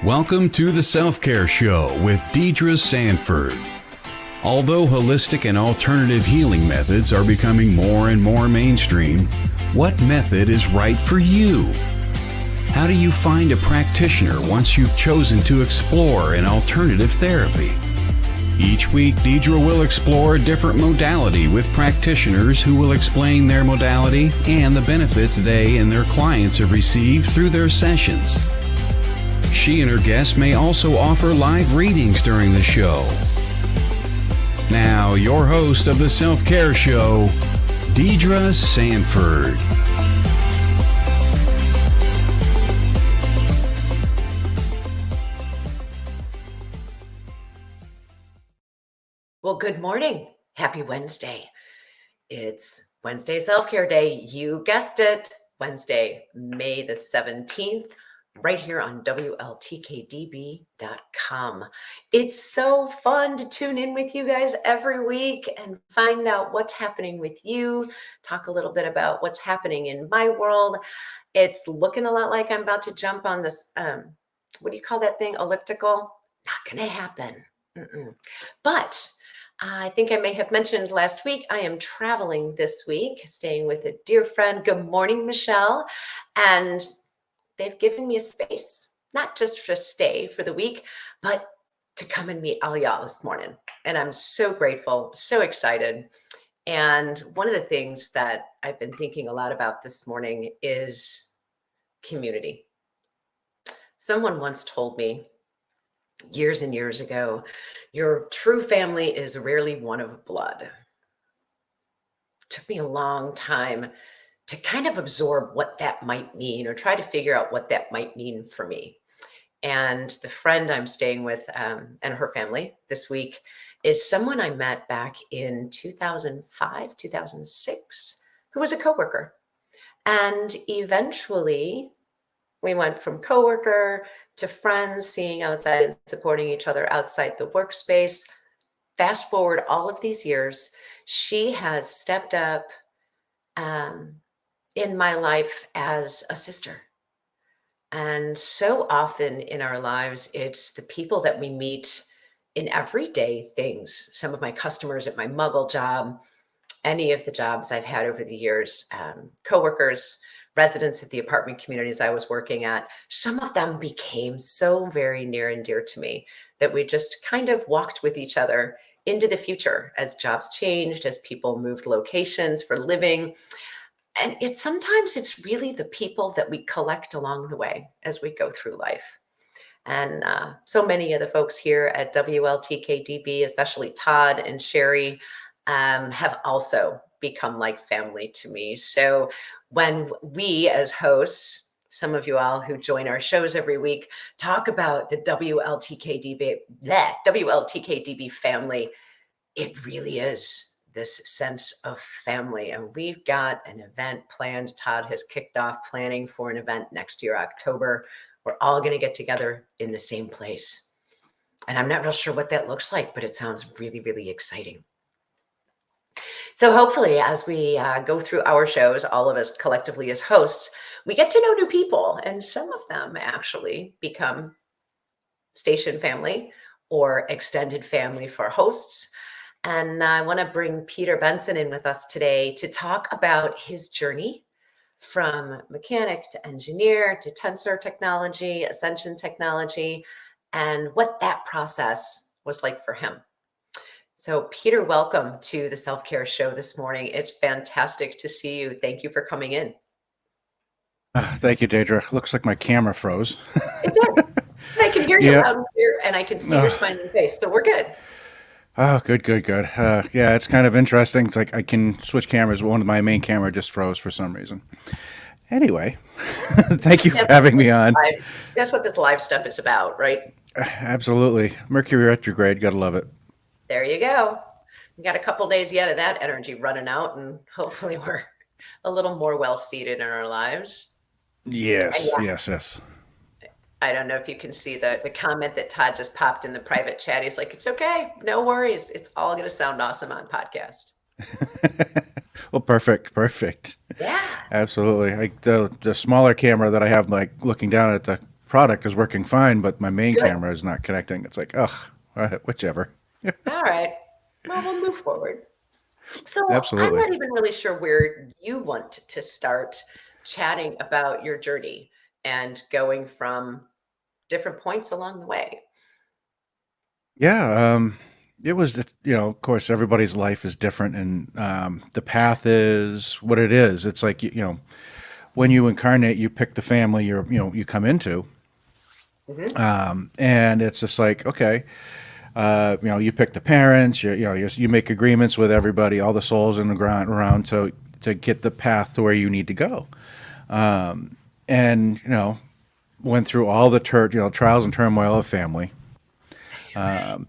Welcome to the Self-Care Show with Deidre Sanford. Although holistic and alternative healing methods are becoming more and more mainstream, what method is right for you? How do you find a practitioner once you've chosen to explore an alternative therapy? Each week, Deidre will explore a different modality with practitioners who will explain their modality and the benefits they and their clients have received through their sessions. She and her guests may also offer live readings during the show. Now, your host of the Self-Care Show, Deidre Sanford. Well, good morning. Happy Wednesday. It's Wednesday Self-Care Day. You guessed it. Wednesday, May the 17th. Right here on WLTKDB.com. It's so fun to tune in with you guys every week and find out what's happening with you, talk a little bit about what's happening in my world. It's looking a lot like I'm about to jump on this, what do you call that thing? Elliptical? Not going to happen. But I think I may have mentioned last week, I am traveling this week, staying with a dear friend. Good morning, Michelle. And they've given me a space, not just to stay for the week, but to come and meet all y'all this morning. And I'm so grateful, so excited. And one of the things that I've been thinking a lot about this morning is community. Someone once told me years and years ago, your true family is rarely one of blood. It took me a long time to kind of absorb what that might mean or try to figure out what that might mean for me. And the friend I'm staying with and her family this week is someone I met back in 2005, 2006, who was a coworker. And eventually we went from coworker to friends, seeing outside and supporting each other outside the workspace. Fast forward all of these years, she has stepped up in my life as a sister. And so often in our lives, it's the people that we meet in everyday things. Some of my customers at my Muggle job, any of the jobs I've had over the years, coworkers, residents at the apartment communities I was working at, some of them became so very near and dear to me that we just kind of walked with each other into the future as jobs changed, as people moved locations for living. And sometimes it's really the people that we collect along the way as we go through life. And so many of the folks here at WLTKDB, especially Todd and Sherry, have also become like family to me. So when we as hosts, some of you all who join our shows every week, talk about the WLTKDB family, it really is this sense of family. And we've got an event planned. Todd has kicked off planning for an event next year, October. We're all going to get together in the same place. And I'm not real sure what that looks like, but it sounds really, really exciting. So hopefully, as we go through our shows, all of us collectively as hosts, we get to know new people. And some of them actually become station family or extended family for hosts. And I want to bring Peter Benson in with us today to talk about his journey from mechanic to engineer to tensor technology, ascension technology, and what that process was like for him. So Peter, welcome to the Self-Care Show this morning. It's fantastic to see you. Thank you for coming in. Thank you, Deidre. Looks like my camera froze. It did. I can hear you loud and clear, and I can see your smiling face. So we're good. Oh, good. Yeah, it's kind of interesting. It's like I can switch cameras. One of my main camera just froze for some reason. Anyway, thank you for having me on. That's what this live stuff is about, right? Absolutely. Mercury retrograde. Gotta love it. There you go. We got a couple days yet of that energy running out, and hopefully we're a little more well-seated in our lives. Yes. I don't know if you can see the comment that Todd just popped in the private chat. He's like, it's okay. No worries. It's all going to sound awesome on podcast. Well, perfect. Yeah. Absolutely. The smaller camera that I have, like looking down at the product is working fine, but my main Good. camera is not connecting. It's like, ugh, whichever. All right. Well, we'll move forward. So I'm Absolutely. not even really sure where you want to start chatting about your journey and going from different points along the way. Yeah, it was, of course, everybody's life is different, and the path is what it is. It's like, when you incarnate, you pick the family you come into, Hmm. and it's just like, okay, you pick the parents, you make agreements with everybody, all the souls in the ground around to get the path to where you need to go, and went through all the trials and turmoil of family. And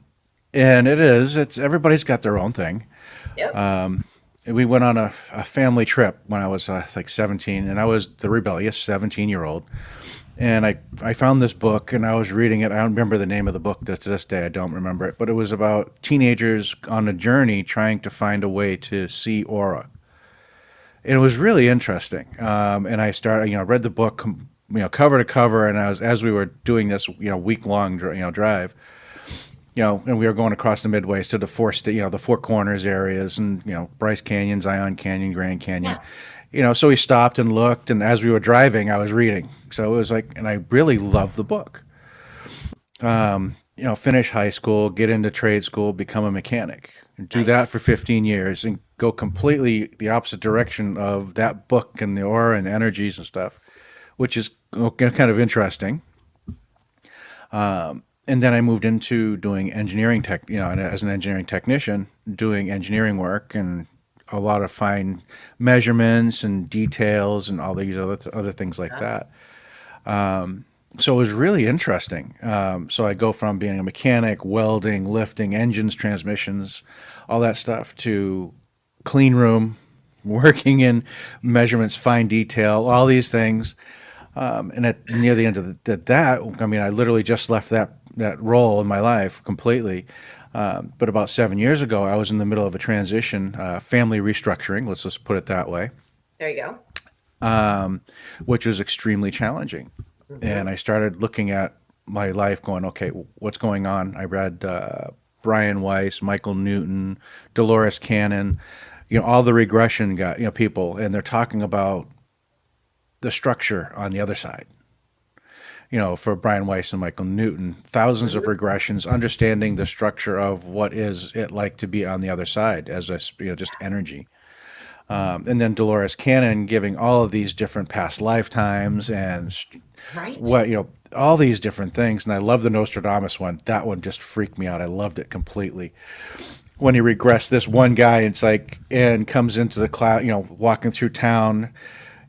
it's everybody's got their own thing. Yep. We went on a family trip when I was like 17, and I was the rebellious 17-year-old. And I found this book, and I was reading it. I don't remember the name of the book to this day. I don't remember it, but it was about teenagers on a journey trying to find a way to see aura. And it was really interesting. And I started, read the book, cover to cover, and as we were doing this, week long, drive, and we were going across the midways to the the Four Corners areas, and Bryce Canyon, Zion Canyon, Grand Canyon. Yeah. So we stopped and looked, and as we were driving, I was reading. So it was like, and I really loved the book. Finish high school, get into trade school, become a mechanic, and do that Nice. for 15 years, and go completely the opposite direction of that book and the aura and energies and stuff, which is kind of interesting. And then I moved into doing engineering and as an engineering technician, doing engineering work and a lot of fine measurements and details and all these other things like Yeah. that. So it was really interesting. So I go from being a mechanic, welding, lifting, engines, transmissions, all that stuff, to clean room, working in measurements, fine detail, all these things. And near the end of that, I mean, I literally just left that role in my life completely. But about 7 years ago, I was in the middle of a transition, family restructuring. Let's just put it that way, There you go. which was extremely challenging. Hmm. And I started looking at my life, going, okay, what's going on? I read Brian Weiss, Michael Newton, Dolores Cannon, all the regression guy, people, and they're talking about the structure on the other side. For Brian Weiss and Michael Newton, thousands of Hmm. regressions, understanding the structure of what is it like to be on the other side as just energy. And then Dolores Cannon giving all of these different past lifetimes and Right. what, all these different things. And I love the Nostradamus one. That one just freaked me out. I loved it completely. When he regressed this one guy, it's like, and comes into the cloud, walking through town.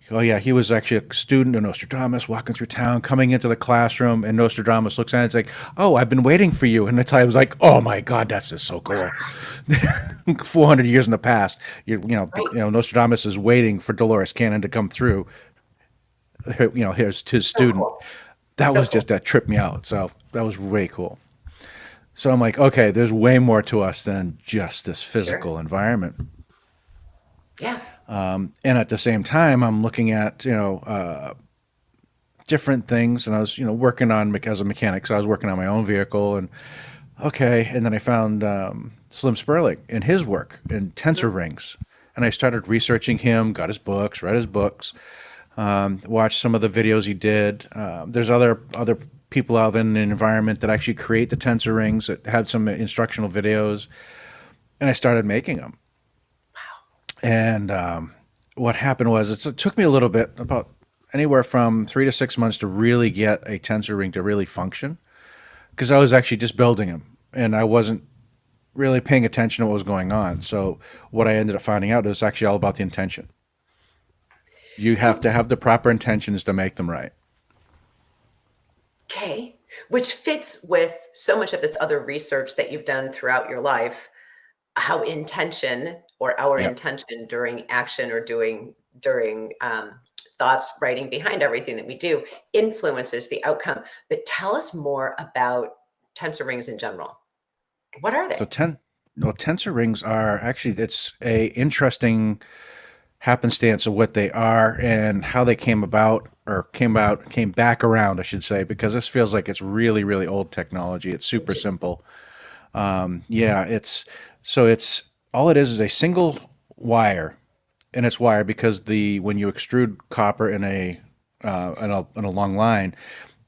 Oh yeah, he was actually a student of Nostradamus, walking through town, coming into the classroom, and Nostradamus looks at it, it's like, "Oh, I've been waiting for you." And the time was like, "Oh my God, that's just so cool." Right. 400 years in the past, Right. Nostradamus is waiting for Dolores Cannon to come through. Here's his So student. cool. That So was cool. just that tripped me out. So that was way cool. So I'm like, okay, there's way more to us than just this Sure. physical environment. Yeah. And at the same time, I'm looking at different things, and I was working on as a mechanic, so I was working on my own vehicle, and okay, and then I found Slim Sperling and his work in tensor Mhm. rings, and I started researching him, got his books, read his books, watched some of the videos he did. There's other people out in the environment that actually create the tensor rings that had some instructional videos, and I started making them. And what happened was it took me a little bit, about anywhere from 3 to 6 months, to really get a tensor ring to really function, because I was actually just building them and I wasn't really paying attention to what was going on. So what I ended up finding out is actually all about the intention. You have to have the proper intentions to make them right. Okay. Which fits with so much of this other research that you've done throughout your life, how intention or our Yeah. intention during action or doing during thoughts writing behind everything that we do influences the outcome. But tell us more about tensor rings in general. What are So they? tensor rings are actually, it's a interesting happenstance of what they are and how they came about, or came back around, I should say, because this feels like it's really, really old technology. It's super simple. Yeah, it's all it is a single wire, and it's wire because the when you extrude copper in a long line,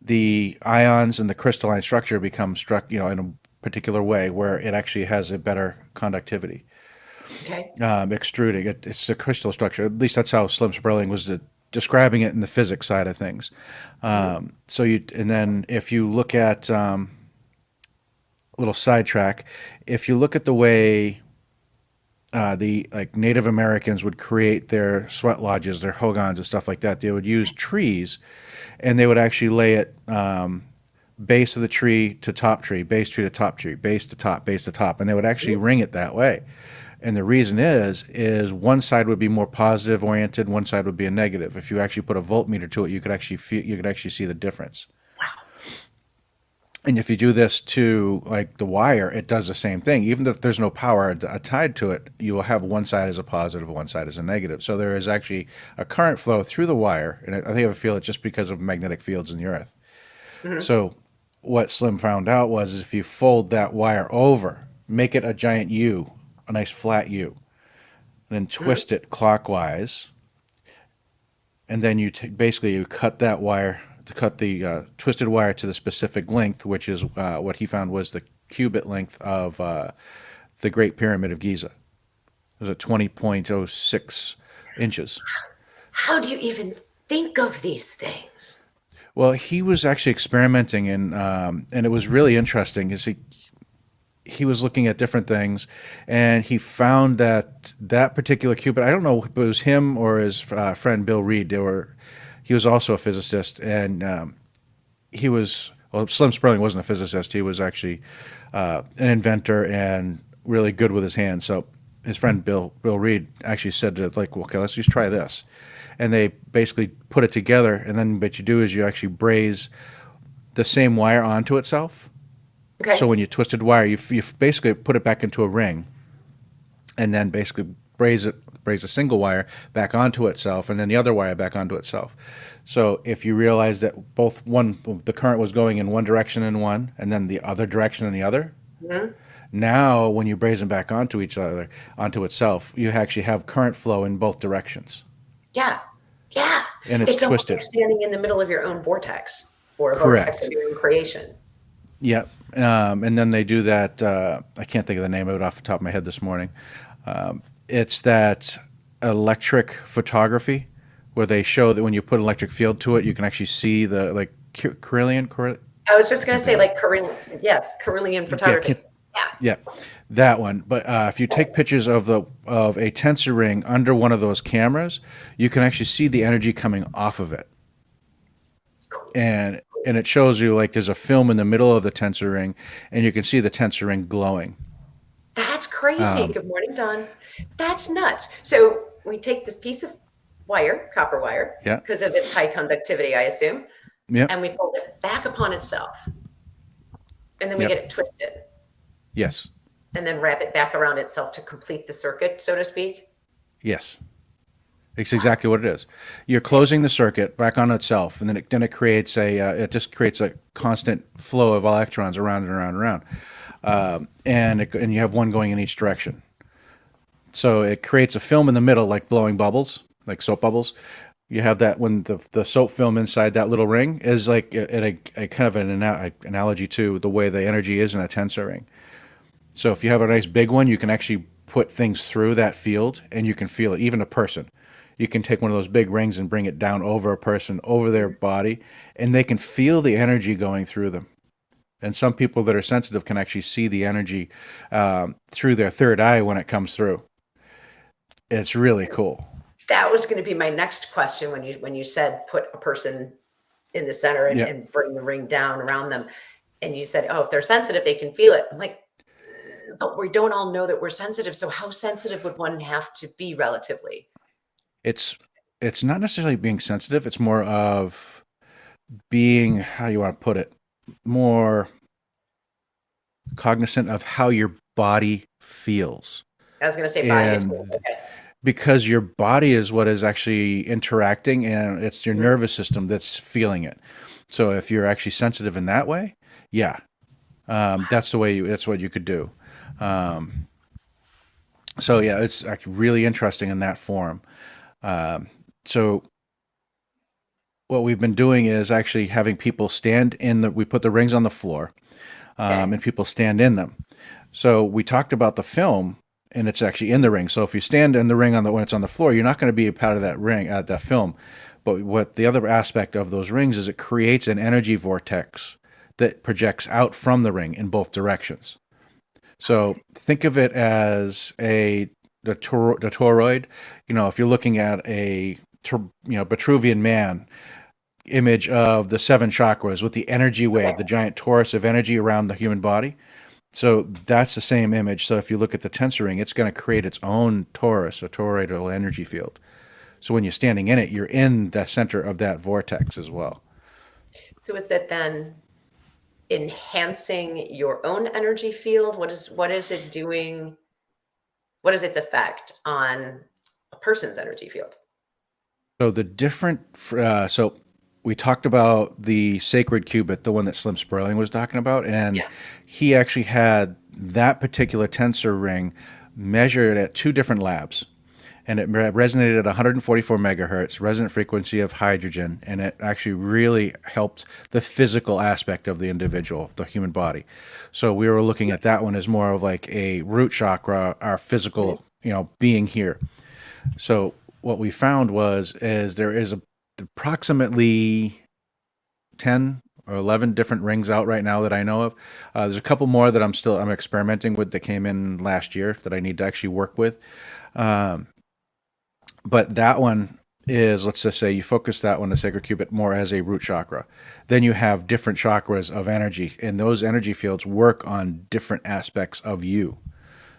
the ions and the crystalline structure become struck, in a particular way where it actually has a better conductivity. Okay. Extruding it's the crystal structure. At least that's how Slim Sperling was describing it in the physics side of things. And then if you look at little sidetrack, if you look at the way the like Native Americans would create their sweat lodges, their hogans and stuff like that, they would use trees, and they would actually lay it base of the tree to top tree, base tree to top tree, base to top, and they would actually ring it that way. And the reason is one side would be more positive oriented, one side would be a negative. If you actually put a voltmeter to it, you could actually see the difference. And if you do this to like the wire, it does the same thing. Even if there's no power tied to it, you will have one side as a positive, one side as a negative. So there is actually a current flow through the wire, and I think I feel it just because of magnetic fields in the earth. So what Slim found out was is if you fold that wire over, make it a giant U, a nice flat U, and then twist it clockwise, and then basically you cut that wire, to cut the twisted wire to the specific length, which is what he found was the cubit length of the Great Pyramid of Giza. It was at 20.06 inches. How do you even think of these things? Well, he was actually experimenting, and it was really interesting. Is he was looking at different things, and he found that particular cubit. I don't know if it was him or his friend Bill Reed. He was also a physicist, and Slim Sperling wasn't a physicist. He was actually an inventor and really good with his hands. So his friend Bill Reed actually said to like, okay, let's just try this. And they basically put it together, and then what you do is you actually braze the same wire onto itself. Okay. So when you twisted wire, you basically put it back into a ring, and then basically braze a single wire back onto itself, and then the other wire back onto itself. So if you realize that the current was going in one direction in one, and then the other direction in the other, now when you braze them back onto itself, you actually have current flow in both directions. Yeah. Yeah. And it's almost twisted. like standing in the middle of your own vortex, or a Correct. vortex of your own creation. Yep. And then they do that. I can't think of the name of it off the top of my head this morning. It's that electric photography where they show that when you put an electric field to it, you can actually see the like Carillion. I was just going to say like Carillion photography. Yeah, that one. But if you take pictures of a tensor ring under one of those cameras, you can actually see the energy coming off of it. And it shows you like there's a film in the middle of the tensor ring, and you can see the tensor ring glowing. That's crazy. Good morning, Don. That's nuts. So we take this piece of wire, copper wire, because of its high conductivity, I assume, and we fold it back upon itself, and then we get it twisted. Yes. And then wrap it back around itself to complete the circuit, so to speak. Yes. It's exactly what it is. You're closing the circuit back on itself, and then it creates it just creates a constant flow of electrons around and around and around, and you have one going in each direction. So it creates a film in the middle, like blowing bubbles, like soap bubbles. You have that when the soap film inside that little ring is like a kind of an analogy to the way the energy is in a tensor ring. So if you have a nice big one, you can actually put things through that field, and you can feel it. Even a person. You can take one of those big rings and bring it down over a person, over their body, and they can feel the energy going through them. And some people that are sensitive can actually see the energy through their third eye when it comes through. It's really cool. That was going to be my next question when you said put a person in the center and bring the ring down around them. And you said, oh, if they're sensitive, they can feel it. I'm like, but we don't all know that we're sensitive. So how sensitive would one have to be relatively? It's not necessarily being sensitive. It's more of being, how do you want to put it, more cognizant of how your body feels. I was going to say body. Okay. because your body is what is actually interacting, and it's your Mhm. nervous system that's feeling it. So if you're actually sensitive in that way, yeah, that's the way that's what you could do. Um, so yeah, it's actually really interesting in that form. So what we've been doing is actually having people stand in we put the rings on the floor, Okay. and people stand in them. So we talked about the film, and it's actually in the ring. So if you stand in the ring when it's on the floor, you're not going to be a part of that ring at that film. But what the other aspect of those rings is, it creates an energy vortex that projects out from the ring in both directions. So Okay. think of it as the toroid. If you're looking at Vitruvian Man image of the seven chakras with the energy Okay. wave, the giant torus of energy around the human body. So that's the same image. So if you look at the tensor ring, it's going to create its own torus, a toroidal energy field. So when you're standing in it, you're in the center of that vortex as well. So is that then enhancing your own energy field? What is it doing? What is its effect on a person's energy field? So so we talked about the sacred cubit, the one that Slim Sperling was talking about, and Yeah. he actually had that particular tensor ring measured at two different labs. And it resonated at 144 megahertz, resonant frequency of hydrogen, and it actually really helped the physical aspect of the individual, the human body. So we were looking at that one as more of like a root chakra, our Mhm. physical, being here. So what we found is there is approximately 10 or 11 different rings out right now that I know of. There's a couple more that I'm experimenting with that came in last year that I need to actually work with. Um, but that one is, let's just say you focus that one, the sacred cubit, more as a root chakra. Then you have different chakras of energy, and those energy fields work on different aspects of you.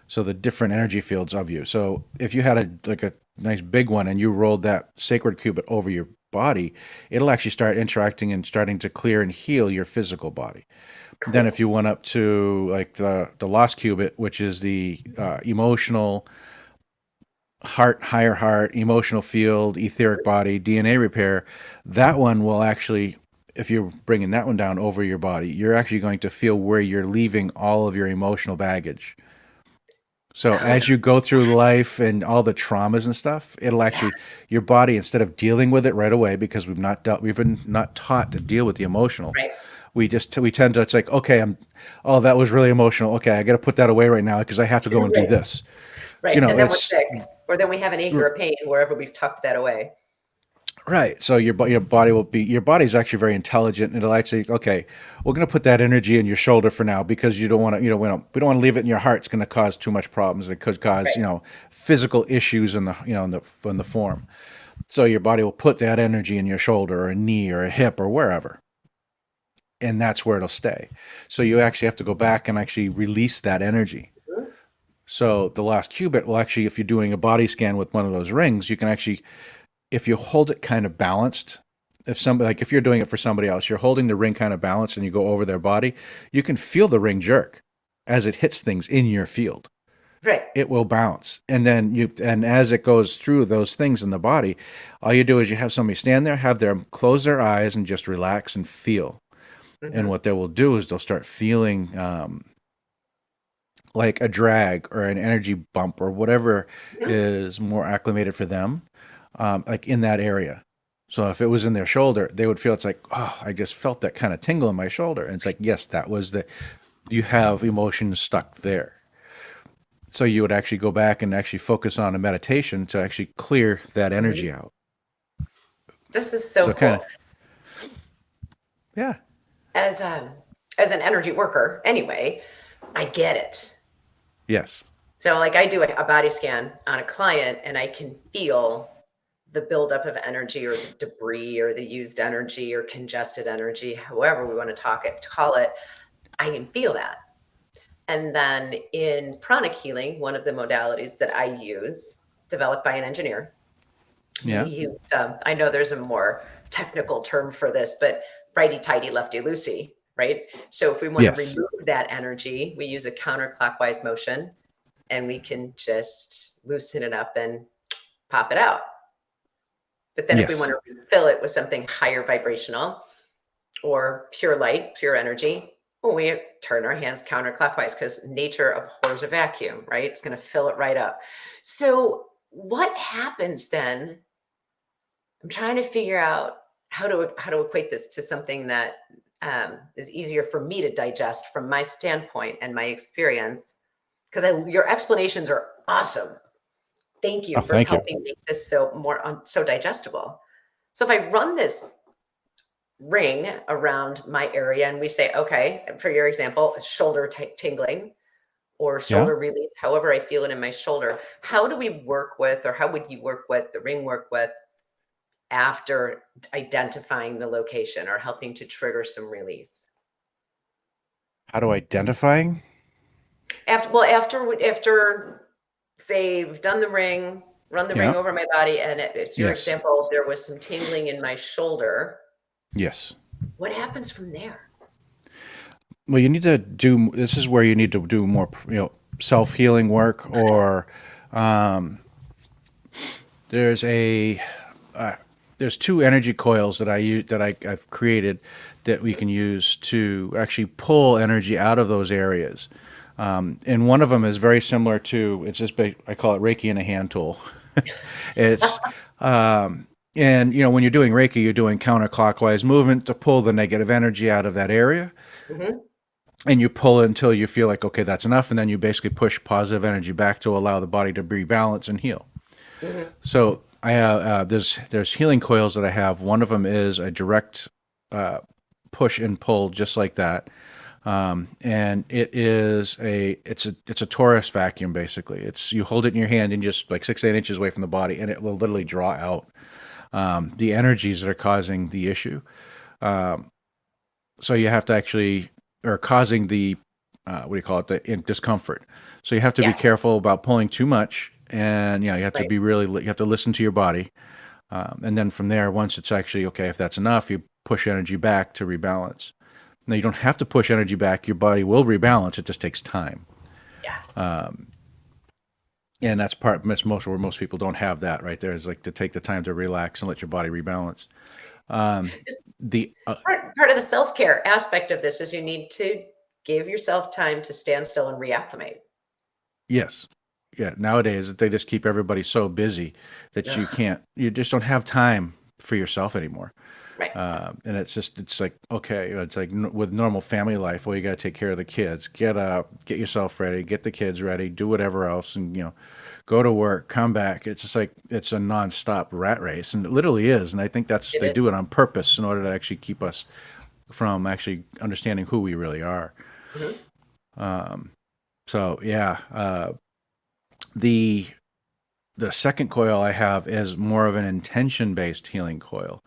So the different energy fields of you. So if you had a nice big one and you rolled that sacred cubit over your body, it'll actually start interacting and starting to clear and heal your physical body. Then if Cool. you went up to like the lost cubit, which is the emotional heart, emotional field, etheric body, DNA repair, that one will actually, if you're bringing that one down over your body, you're actually going to feel where you're leaving all of your emotional baggage. So Oh, as you go through life and all the traumas and stuff, it'll yeah. actually, your body, instead of dealing with it right away, because we've been not taught to deal with the emotional. Right. We tend to, it's like, okay, oh, that was really emotional. Okay, I got to put that away right now because I have to go and do Right. this. Right. And then we're It's sick, or then we have an ache or a pain wherever we've tucked that away. right. So your body's actually very intelligent, and it'll actually, okay, we're going to put that energy in your shoulder for now because you don't want to, we don't want to leave it in your heart. It's going to cause too much problems. It could cause, Right. physical issues in the form. So your body will put that energy in your shoulder or a knee or a hip or wherever, and that's where it'll stay. So you actually have to go back and actually release that energy. Mhm. So the last qubit will actually, if you're doing a body scan with one of those rings, you can actually, if you hold it kind of balanced, if you're doing it for somebody else, you're holding the ring kind of balanced and you go over their body, you can feel the ring jerk as it hits things in your field. Right. It will bounce. And as it goes through those things in the body, all you do is you have somebody stand there, have them close their eyes and just relax and feel. And Hmm. what they will do is they'll start feeling like a drag or an energy bump or whatever Yeah. is more acclimated for them, like in that area. So if it was in their shoulder, they would feel it's like, oh, I just felt that kind of tingle in my shoulder. And it's like, yes, that was you have emotions stuck there. So you would actually go back and actually focus on a meditation to actually clear that Hmm. energy out. This is so So kind of, cool. yeah, As um as an energy worker, anyway, I get it. yes, So like I do a body scan on a client and I can feel the buildup of energy or the debris or the used energy or congested energy, however we want to call it. I can feel that. And then in pranic healing, one of the modalities that I use, developed by an engineer, we yeah, use, I know there's a more technical term for this, but righty tighty, lefty loosey, right? So if we want to yes, remove that energy, we use a counterclockwise motion and we can just loosen it up and pop it out. But then if we want Yes. to refill it with something higher vibrational or pure light, pure energy, well, we turn our hands counterclockwise because nature abhors a vacuum, right? It's going to fill it right up. So what happens then? I'm trying to figure out how to equate this to something that is easier for me to digest from my standpoint and my experience. Because your explanations are awesome. Thank you Oh, for thank you. helping make this so digestible. So if I run this ring around my area and we say, okay, for your example, shoulder tingling or Yeah. shoulder release, however I feel it in my shoulder, how do we work with, or how would you work with the ring work with after identifying the location or helping to trigger some release? How do identifying? After say we've done the ring, run the ring Yeah. over my body, and it's your Yes. example, there was some tingling in my shoulder. Yes. What happens from there? Well, you need to do, this is where you need to do more, self-healing work, or um, there's a, there's two energy coils that I use, I've created, that we can use to actually pull energy out of those areas. And one of them is very similar to, it's just, I call it Reiki in a hand tool. It's, and when you're doing Reiki, you're doing counterclockwise movement to pull the negative energy out of that area. Mhm. And you pull it until you feel like, okay, that's enough. And then you basically push positive energy back to allow the body to rebalance and heal. Mhm. So I have, there's healing coils that I have. One of them is a direct push and pull, just like that. And it's a torus vacuum, basically. It's, you hold it in your hand and just like 6 to 8 inches away from the body, and it will literally draw out the energies that are causing the issue. So you have to actually, or causing the what do you call it, the discomfort. So you have to be Yeah, careful about pulling too much, and you have to right. be you have to listen to your body, and then from there, once it's actually okay, if that's enough, you push energy back to rebalance. Now you don't have to push energy back; your body will rebalance. It just takes time, Yeah. and that's most where most people don't have that right there. Is like to take the time to relax and let your body rebalance. Just The part of the self-care aspect of this is you need to give yourself time to stand still and reacclimate. Yes. Yeah, nowadays they just keep everybody so busy that Ugh, you just don't have time for yourself anymore. right. And it's like, okay, it's like with normal family life, well, you got to take care of the kids, get up, get yourself ready, get the kids ready, do whatever else, and go to work, come back. It's just like it's a nonstop rat race, and it literally is. And I think It they do it is. on purpose in order to actually keep us from actually understanding who we really are. Mhm. So yeah, the the second coil I have is more of an intention based healing coil.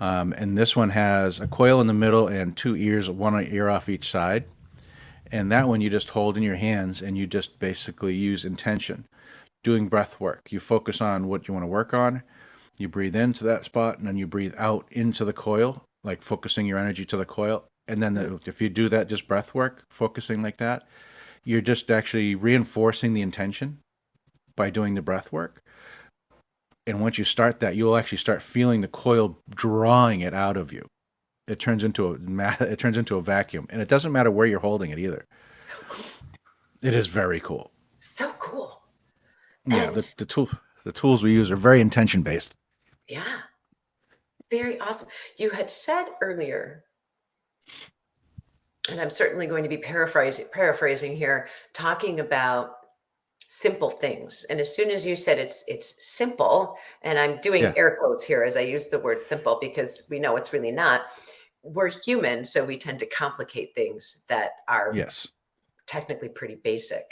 And this one has a coil in the middle and two ears, one ear off each side. And that one you just hold in your hands and you just basically use intention, doing breath work. You focus on what you want to work on. You breathe into that spot and then you breathe out into the coil, like focusing your energy to the coil. And then Mhm. if you do that, just breath work, focusing like that, you're just actually reinforcing the intention by doing the breath work. And once you start that, you'll actually start feeling the coil drawing it out of you. It turns into it turns into a vacuum, and it doesn't matter where you're holding it either. So cool. It is very cool. So cool. Yeah, And the tools we use are very intention based. yeah, very awesome. You had said earlier, and I'm certainly going to be paraphrasing here, talking about simple things. And as soon as you said it's simple, and I'm doing Yeah. air quotes here as I use the word simple because we know it's really not. We're human, so we tend to complicate things that are Yes. technically pretty basic.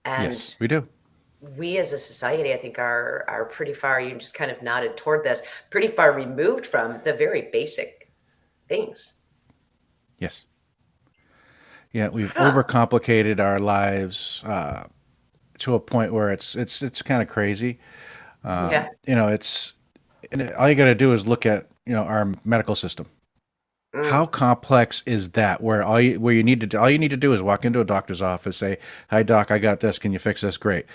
And Yes, we do. we as a society, I think, are pretty far, you just kind of nodded toward this, pretty far removed from the very basic things. Yes. Yeah, we've Huh. overcomplicated our lives to a point where it's kind of crazy. Yeah. It's, and all you got to do is look at our medical system. How complex is that? Where all you need to do is walk into a doctor's office, say, "Hi, doc, I got this. Can you fix this?" Great.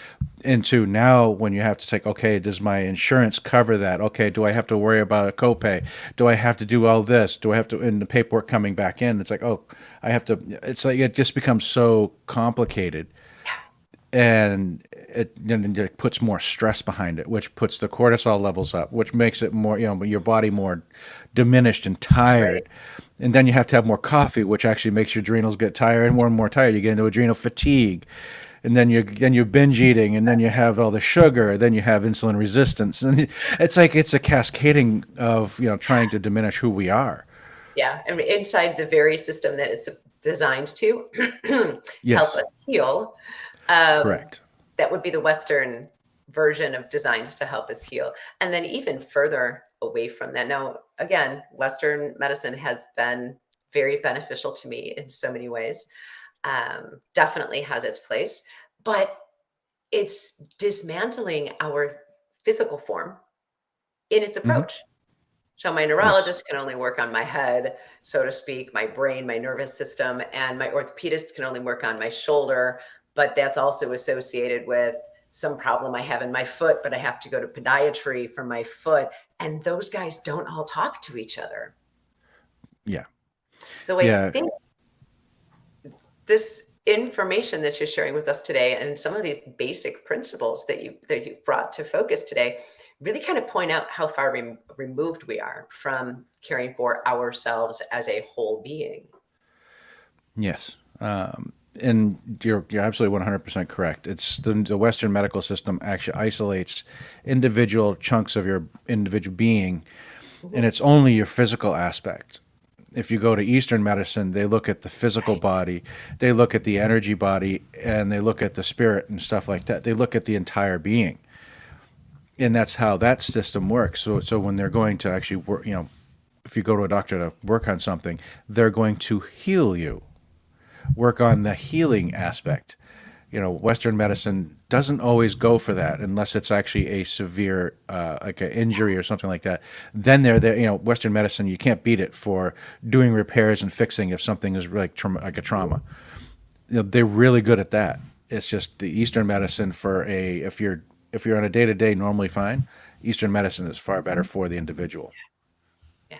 Into now, when you have to say, "Okay, does my insurance cover that? Okay, do I have to worry about a copay? Do I have to do all this? Do I have to?" And the paperwork coming back in, it's like, "Oh, I have to." It's like it just becomes so complicated, and it puts more stress behind it, which puts the cortisol levels up, which makes it more, your body more diminished and Right. tired. And then you have to have more coffee, which actually makes your adrenals get tired and more tired. You get into adrenal fatigue, and then you're binge eating, and then you have all the sugar, then you have insulin resistance, and it's like it's a cascading of trying to diminish who we are. Yeah. I mean, inside the very system that is designed to help Yes, us heal, um, correct. that would be the Western version of designed to help us heal. And then even further away from that. Now, again, Western medicine has been very beneficial to me in so many ways. Definitely has its place, but it's dismantling our physical form in its Hmm. approach. So my Yes. neurologist can only work on my head, so to speak, my brain, my nervous system, and my orthopedist can only work on my shoulder. But that's also associated with some problem I have in my foot, but I have to go to podiatry for my foot. And those guys don't all talk to each other. Yeah. So I Yeah. think this information that you're sharing with us today and some of these basic principles that you've brought to focus today really kind of point out how far removed we are from caring for ourselves as a whole being. Yes. And you're absolutely 100% correct. It's the Western medical system actually isolates individual chunks of your individual being, and Mhm. it's only your physical aspect. If you go to Eastern medicine, they look at the physical Right. body, they look at the energy body, and they look at the spirit and stuff like that. They look at the entire being, and that's how that system works. So when they're going to actually work, if you go to a doctor to work on something, they're going to heal you, work on the healing aspect. Western medicine doesn't always go for that unless it's actually a severe, like an injury or something like that. Then they're there. Western medicine, you can't beat it for doing repairs and fixing if something is like like a trauma. They're really good at that. It's just the Eastern medicine for a if you're on a day to day normally fine. Eastern medicine is far better for the individual. Yeah.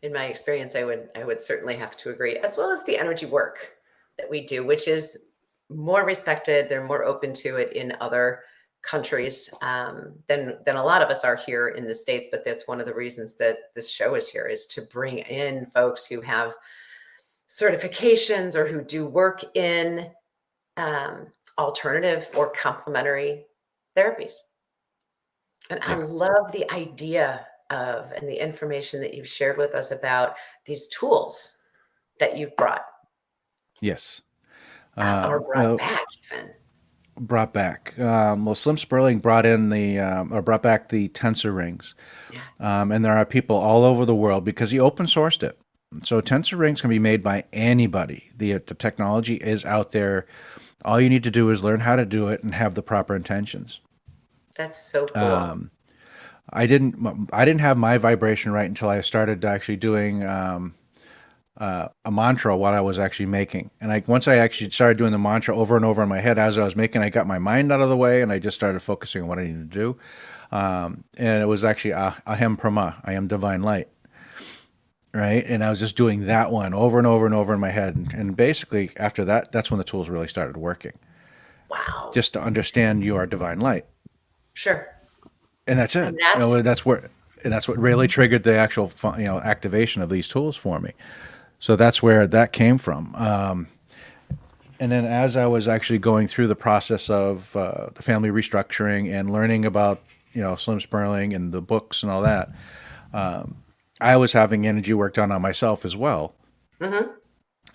In my experience, I would certainly have to agree, as well as the energy work that we do, which is more respected. They're more open to it in other countries than a lot of us are here in the States. But that's one of the reasons that this show is here, is to bring in folks who have certifications or who do work in um, alternative or complementary therapies. And I Yeah. love the idea of and the information that you've shared with us about these tools that you've brought Yes. or Um, brought uh, back even. Brought back. Well, Slim Sperling brought in or brought back the tensor rings, Yeah. and there are people all over the world because he open sourced it. So tensor rings can be made by anybody. The technology is out there. All you need to do is learn how to do it and have the proper intentions. That's so cool. Um, I didn't have my vibration right until I started actually doing a mantra what I was actually making. And once I actually started doing the mantra over and over in my head as I was making, I got my mind out of the way and I just started focusing on what I needed to do. And it was actually Ahem Brahma, I am divine light, right? And I was just doing that one over and over and over in my head. And basically, after that, that's when the tools really started working, Wow. just to understand you are divine light. Sure. And that's And it. that's That's what really triggered the actual activation of these tools for me. So that's where that came from. And then as I was actually going through the process of the family restructuring and learning about Slim Sperling and the books and all that, I was having energy work done on myself as well. mhm.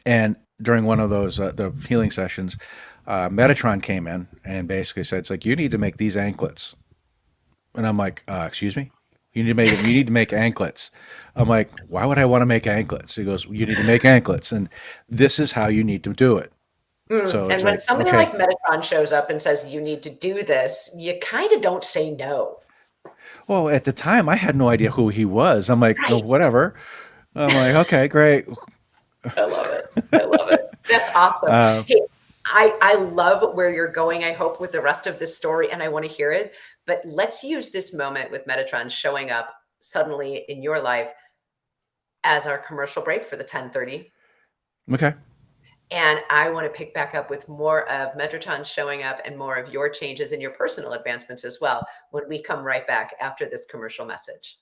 And during one of those the healing sessions, Metatron came in and basically said, "It's like you need to make these anklets." And I'm like, "Excuse me." You need to make anklets. I'm like, why would I want to make anklets? He goes, you need to make anklets, and this is how you need to do it. So it's And when like, somebody okay, like Metatron shows up and says, you need to do this, you kind of don't say no. well, at the time I had no idea who he was. I'm like, oh, Right. whatever. I'm like, okay, great. I love it. I love it. That's awesome. Hey, I love where you're going, I hope, with the rest of this story, and I want to hear it. But let's use this moment with Metatron showing up suddenly in your life as our commercial break for the 10:30. Okay. And I want to pick back up with more of Metatron showing up and more of your changes and your personal advancements as well when we come right back after this commercial message.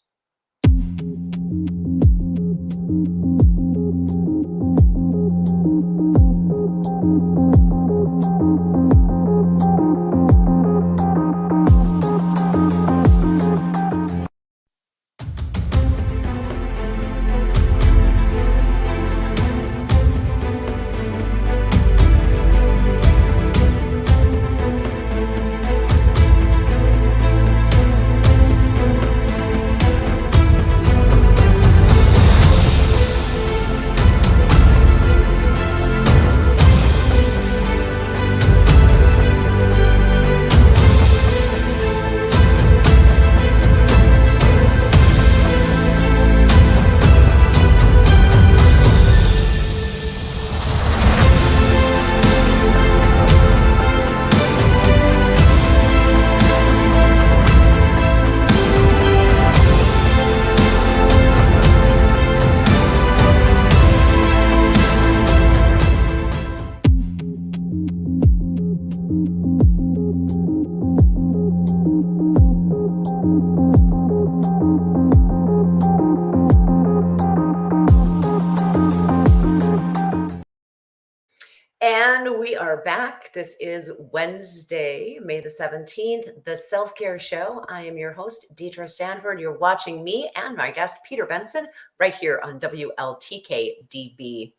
And we are back. This is Wednesday, May the 17th, the Self Care Show. I am your host, Deidre Sanford. You're watching me and my guest, Peter Benson, right here on WLTK DB.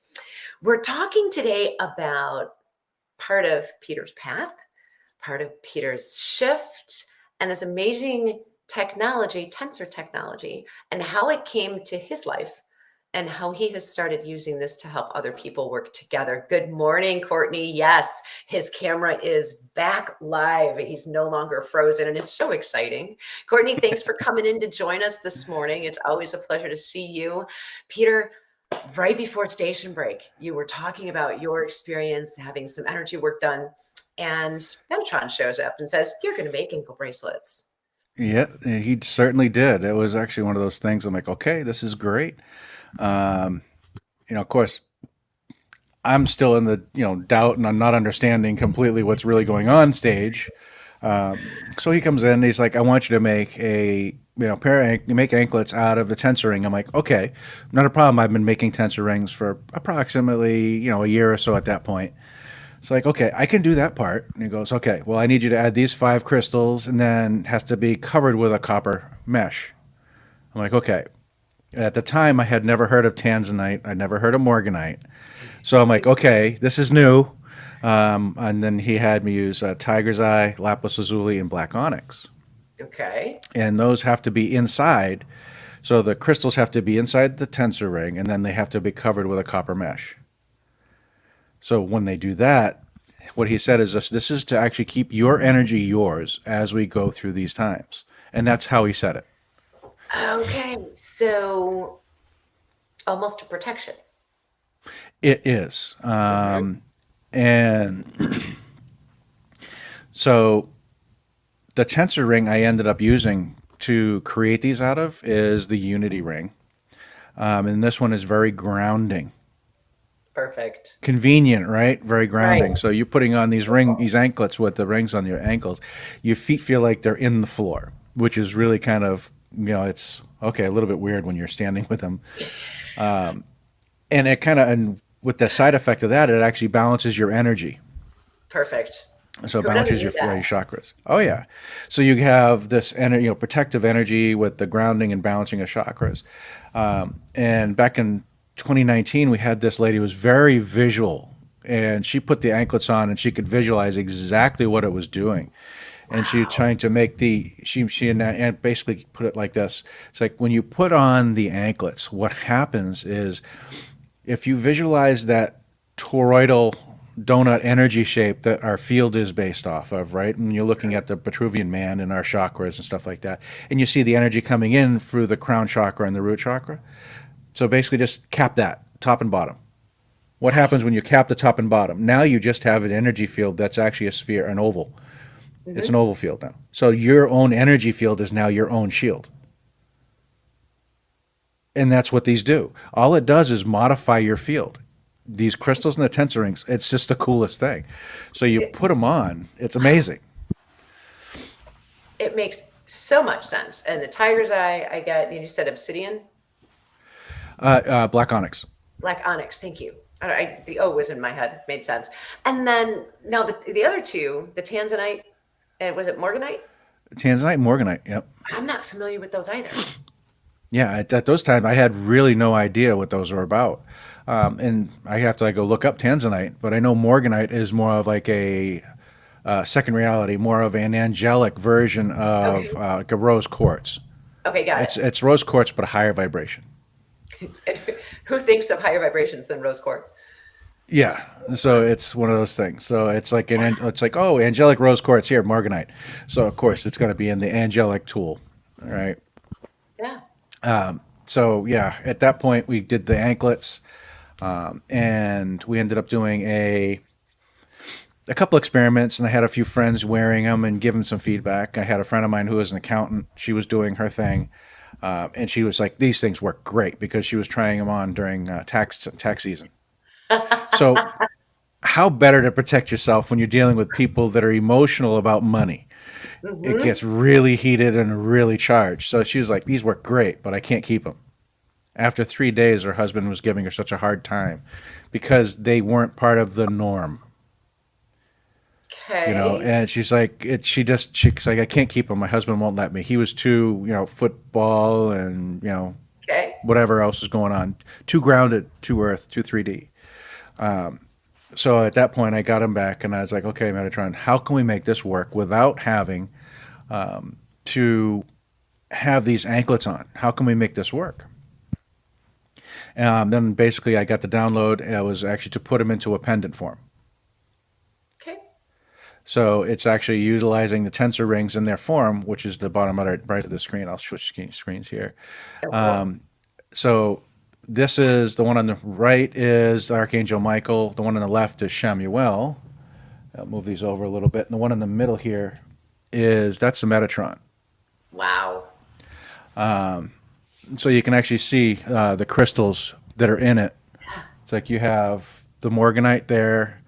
We're talking today about part of Peter's path, part of Peter's shift, and this amazing technology, tensor technology, and how it came to his life and how he has started using this to help other people work together. Good morning, Courtney. Yes, his camera is back live. He's no longer frozen, and it's so exciting. Courtney, thanks for coming in to join us this morning. It's always a pleasure to see you. Peter, right before station break, you were talking about your experience having some energy work done, and Metatron shows up and says, "You're going to make ankle bracelets." Yeah, he certainly did. It was actually one of those things. I'm like, okay, this is great. Of course, I'm still in the doubt and I'm not understanding completely what's really going on stage. So he comes in and he's like, I want you to make a make anklets out of the tensor ring. I'm like, okay, not a problem. I've been making tensor rings for approximately a year or so at that point. It's like, okay, I can do that part. And he goes, okay, well, I need you to add these 5 crystals and then it has to be covered with a copper mesh. I'm like, okay. At the time, I had never heard of tanzanite. I'd never heard of morganite. So I'm like, okay, this is new. And then he had me use tiger's eye, lapis lazuli, and black onyx. Okay. And those have to be inside. So the crystals have to be inside the tensor ring, and then they have to be covered with a copper mesh. So when they do that, what he said is this is to actually keep your energy yours as we go through these times. And that's how he said it. Okay, so almost a protection. It is. And so the tensor ring I ended up using to create these out of is the Unity ring. And this one is very grounding. Perfect. Convenient, right? Very grounding. Right. So you're putting on these anklets with the rings on your ankles. Your feet feel like they're in the floor, which is really kind of, it's okay, a little bit weird when you're standing with them. And it and with the side effect of that, it actually balances your energy. Perfect. So it balances your chakras. Oh yeah. So you have this protective energy with the grounding and balancing of chakras. And back in 2019, we had this lady who was very visual, and she put the anklets on and she could visualize exactly what it was doing. And she was trying to make she basically put it like this. It's like when you put on the anklets, what happens is if you visualize that toroidal donut energy shape that our field is based off of, right? And you're looking at the Vitruvian man and our chakras and stuff like that. And you see the energy coming in through the crown chakra and the root chakra. So basically just cap that top and bottom. What Nice. happens when you cap the top and bottom? Now you just have an energy field that's actually a sphere, an oval. It's an Hmm. oval field now. So your own energy field is now your own shield. And that's what these do. All it does is modify your field. These crystals and the tensor rings, it's just the coolest thing. So you put them on, it's amazing. It makes so much sense. And the tiger's eye, I got, you said obsidian, Black onyx. black onyx. Thank you. The O was in my head, made sense. And then now the other two, the tanzanite, and was it morganite? Tanzanite and morganite. Yep. I'm not familiar with those either. Yeah, at those times, I had really no idea what those were about. And I have to like, go look up Tanzanite, but I know Morganite is more of like a second reality, more of an angelic version of Okay. like a rose quartz. Okay, got it. It's rose quartz, but a higher vibration. And who thinks of higher vibrations than rose quartz? Yeah, so it's one of those things. So it's like it's like, oh, angelic rose quartz here, Morganite. So of course it's going to be in the angelic tool, all right? Yeah. So yeah, at that point we did the anklets, and we ended up doing a couple experiments, and I had a few friends wearing them and giving some feedback. I had a friend of mine who was an accountant. She was doing her thing, and she was like, "These things work great," because she was trying them on during tax season. So, how better to protect yourself when you're dealing with people that are emotional about money? It Hmm. gets really heated and really charged. So she was like, "These work great, but I can't keep them." After 3 days, her husband was giving her such a hard time because they weren't part of the norm. Okay. And she's like, she's like, I can't keep him. My husband won't let me. He was too, football and, Okay. whatever else was going on, too grounded, too earth, too 3D. So at that point, I got him back and I was like, okay, Metatron, how can we make this work without having to have these anklets on? How can we make this work? Then basically, I got the download. It was actually to put them into a pendant form. Okay. So it's actually utilizing the tensor rings in their form, which is the bottom right of the screen. I'll switch screens here. Oh, cool. So this is the one on the right is Archangel Michael. The one on the left is Shamuel. I'll move these over a little bit. And the one in the middle here that's the Metatron. Wow. So you can actually see the crystals that are in it. It's like you have the Morganite there,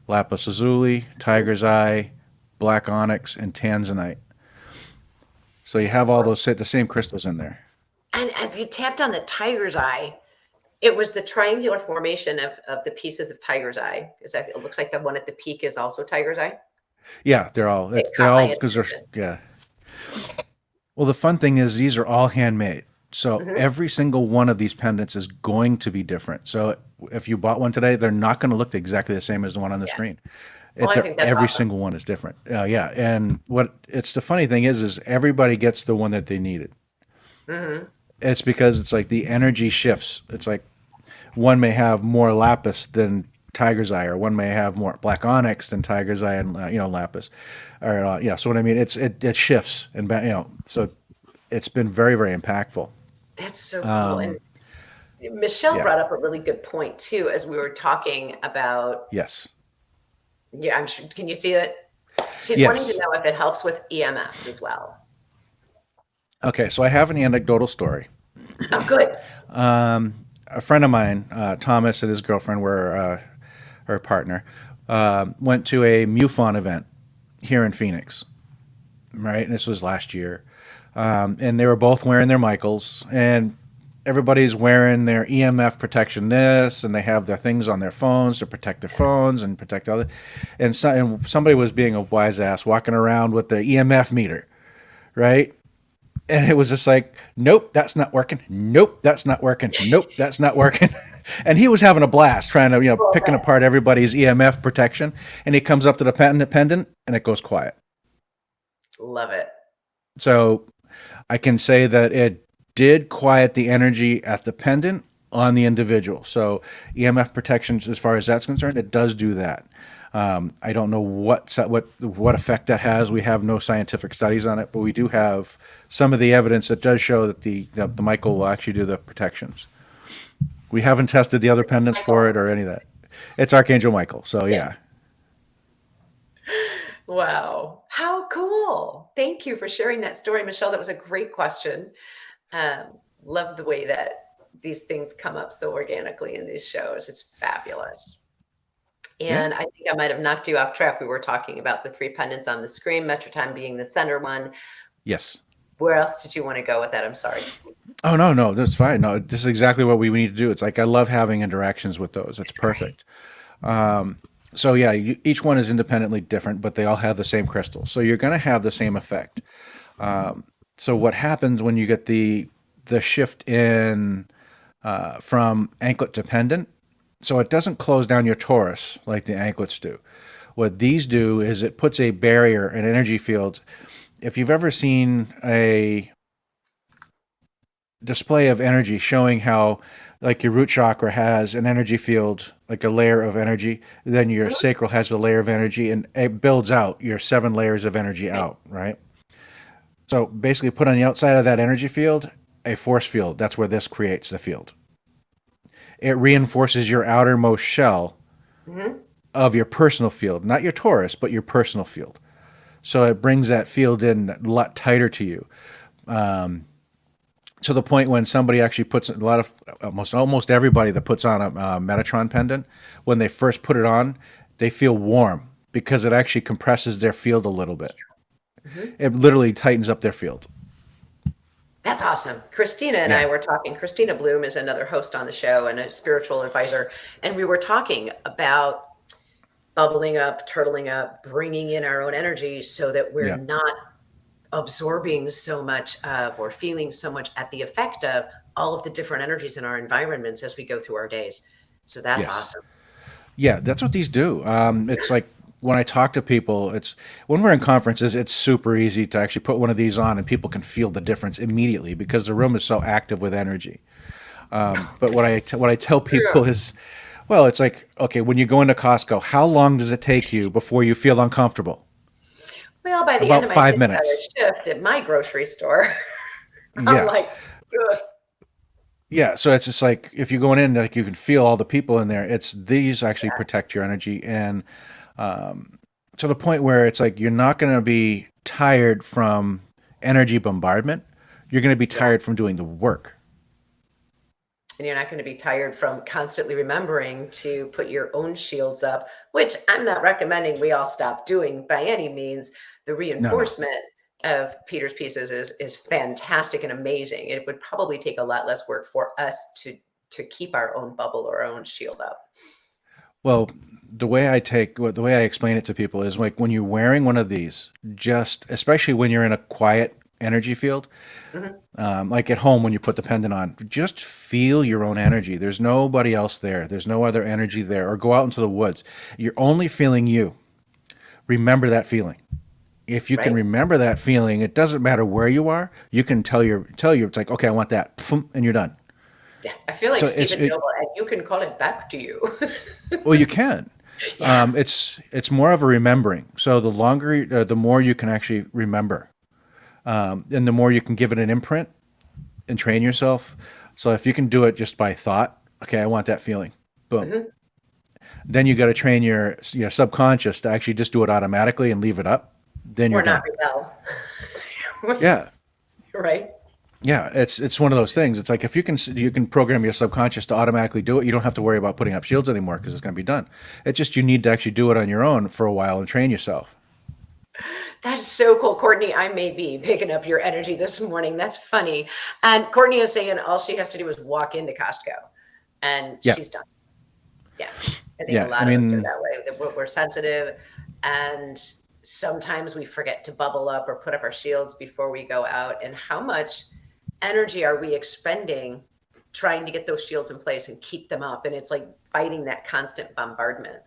lapis lazuli, tiger's eye, black onyx, and tanzanite. So you have all the same crystals in there. And as you tapped on the tiger's eye, it was the triangular formation of the pieces of tiger's eye. Because it looks like the one at the peak is also tiger's eye. Yeah, It they're caught my all because they're attention. yeah. Well, the fun thing is these are all handmade. So Hmm. every single one of these pendants is going to be different. So if you bought one today, they're not going to look exactly the same as the one on the Yeah. screen. Well, I think that's Every awesome. single one is different. Yeah, and what it's the funny thing is everybody gets the one that they needed. Hmm. It's because it's like the energy shifts. It's like one may have more lapis than tiger's eye, or one may have more black onyx than tiger's eye and lapis, or yeah. So what I mean, it shifts and so it's been very very impactful. That's so cool. And Michelle Yeah. brought up a really good point too, as we were talking about. Yes. Yeah, I'm sure. Can you see it? She's wanting to Yes. know if it helps with EMFs as well. Okay. So I have an anecdotal story. Oh, good. A friend of mine, Thomas, and his girlfriend were her partner, went to a MUFON event here in Phoenix, right? And this was last year. And they were both wearing their Michaels, and everybody's wearing their EMF protection this, and they have their things on their phones to protect their phones and protect other. And somebody was being a wise ass walking around with the EMF meter, right? And it was just like, nope, that's not working. Nope, that's not working. Nope, that's not working. And he was having a blast trying to, picking apart everybody's EMF protection. And he comes up to the pendant and it goes quiet. Love it. So I can say that it did quiet the energy at the pendant on the individual. So EMF protections, as far as that's concerned, it does do that. I don't know what effect that has. We have no scientific studies on it, but we do have some of the evidence that does show that the Michael will actually do the protections. We haven't tested the other This is pendants Michael. for it or any of that. It's Archangel Michael. So yeah. Wow. How cool. Thank you for sharing that story, Michelle. That was a great question. Love the way that these things come up so organically in these shows. It's fabulous. Yeah. And I think I might have knocked you off track. We were talking about the three pendants on the screen, Metrotime being the center one. Yes. Where else did you want to go with that? I'm sorry. Oh no, that's fine. No, this is exactly what we need to do. It's like I love having interactions with those. It's perfect. So yeah, each one is independently different, but they all have the same crystal. So you're going to have the same effect. So what happens when you get the shift in from anklet to pendant? So it doesn't close down your torus like the anklets do. What these do is it puts a barrier, an energy field. If you've ever seen a display of energy showing how like your root chakra has an energy field, like a layer of energy, then your sacral has a layer of energy, and it builds out your 7 layers of energy out, right? So basically put on the outside of that energy field a force field. That's where this creates the field. It reinforces your outermost shell of your personal field, not your torus, but your personal field. So it brings that field in a lot tighter to you. To the point when somebody actually puts a lot of almost everybody that puts on a Metatron pendant, when they first put it on, they feel warm because it actually compresses their field a little bit. It literally tightens up their field. That's awesome. Christina and I were talking. Christina Bloom is another host on the show and a spiritual advisor. And we were talking about bubbling up, turtling up, bringing in our own energy so that we're not absorbing so much of or feeling so much at the effect of all of the different energies in our environments as we go through our days. So that's awesome. Yeah, that's what these do. It's like when I talk to people, it's when we're in conferences, it's super easy to actually put one of these on and people can feel the difference immediately because the room is so active with energy. But what I tell people is, well, it's like, okay, when you go into Costco, how long does it take you before you feel uncomfortable? Well, by the About end of my 5 6-hour minutes. shift at my grocery store, I'm Yeah. like, ugh. Yeah, so it's just like if you're going in, like you can feel all the people in there. It's these actually protect your energy, and to the point where it's like you're not going to be tired from energy bombardment. You're going to be tired from doing the work. And you're not going to be tired from constantly remembering to put your own shields up, which I'm not recommending we all stop doing by any means. The No. reinforcement of Peter's pieces is fantastic and amazing. It would probably take a lot less work for us to keep our own bubble or our own shield up. Well, the way I explain it to people is like when you're wearing one of these, just especially when you're in a quiet energy field, like at home when you put the pendant on, just feel your own energy. There's nobody else there. There's no other energy there. Or go out into the woods. You're only feeling you. Remember that feeling. If you can remember that feeling, it doesn't matter where you are. You can tell it's like, okay, I want that, and you're done. Yeah, I feel like So Stephen Noble, and you can call it back to you. well, you can. Yeah. It's more of a remembering. So the longer, the more you can actually remember, and the more you can give it an imprint and train yourself. So if you can do it just by thought, okay, I want that feeling, boom. Then you got to train your subconscious to actually just do it automatically and leave it up. Then you're Or not done. rebel. Yeah. Right. Yeah, it's one of those things. It's like if you can program your subconscious to automatically do it, you don't have to worry about putting up shields anymore because it's going to be done. It's just you need to actually do it on your own for a while and train yourself. That is so cool. Courtney, I may be picking up your energy this morning. That's funny. And Courtney is saying all she has to do is walk into Costco and she's done. Yeah. I think a lot of us are that way. That we're sensitive and sometimes we forget to bubble up or put up our shields before we go out. And how much energy are we expending trying to get those shields in place and keep them up? And it's like fighting that constant bombardment.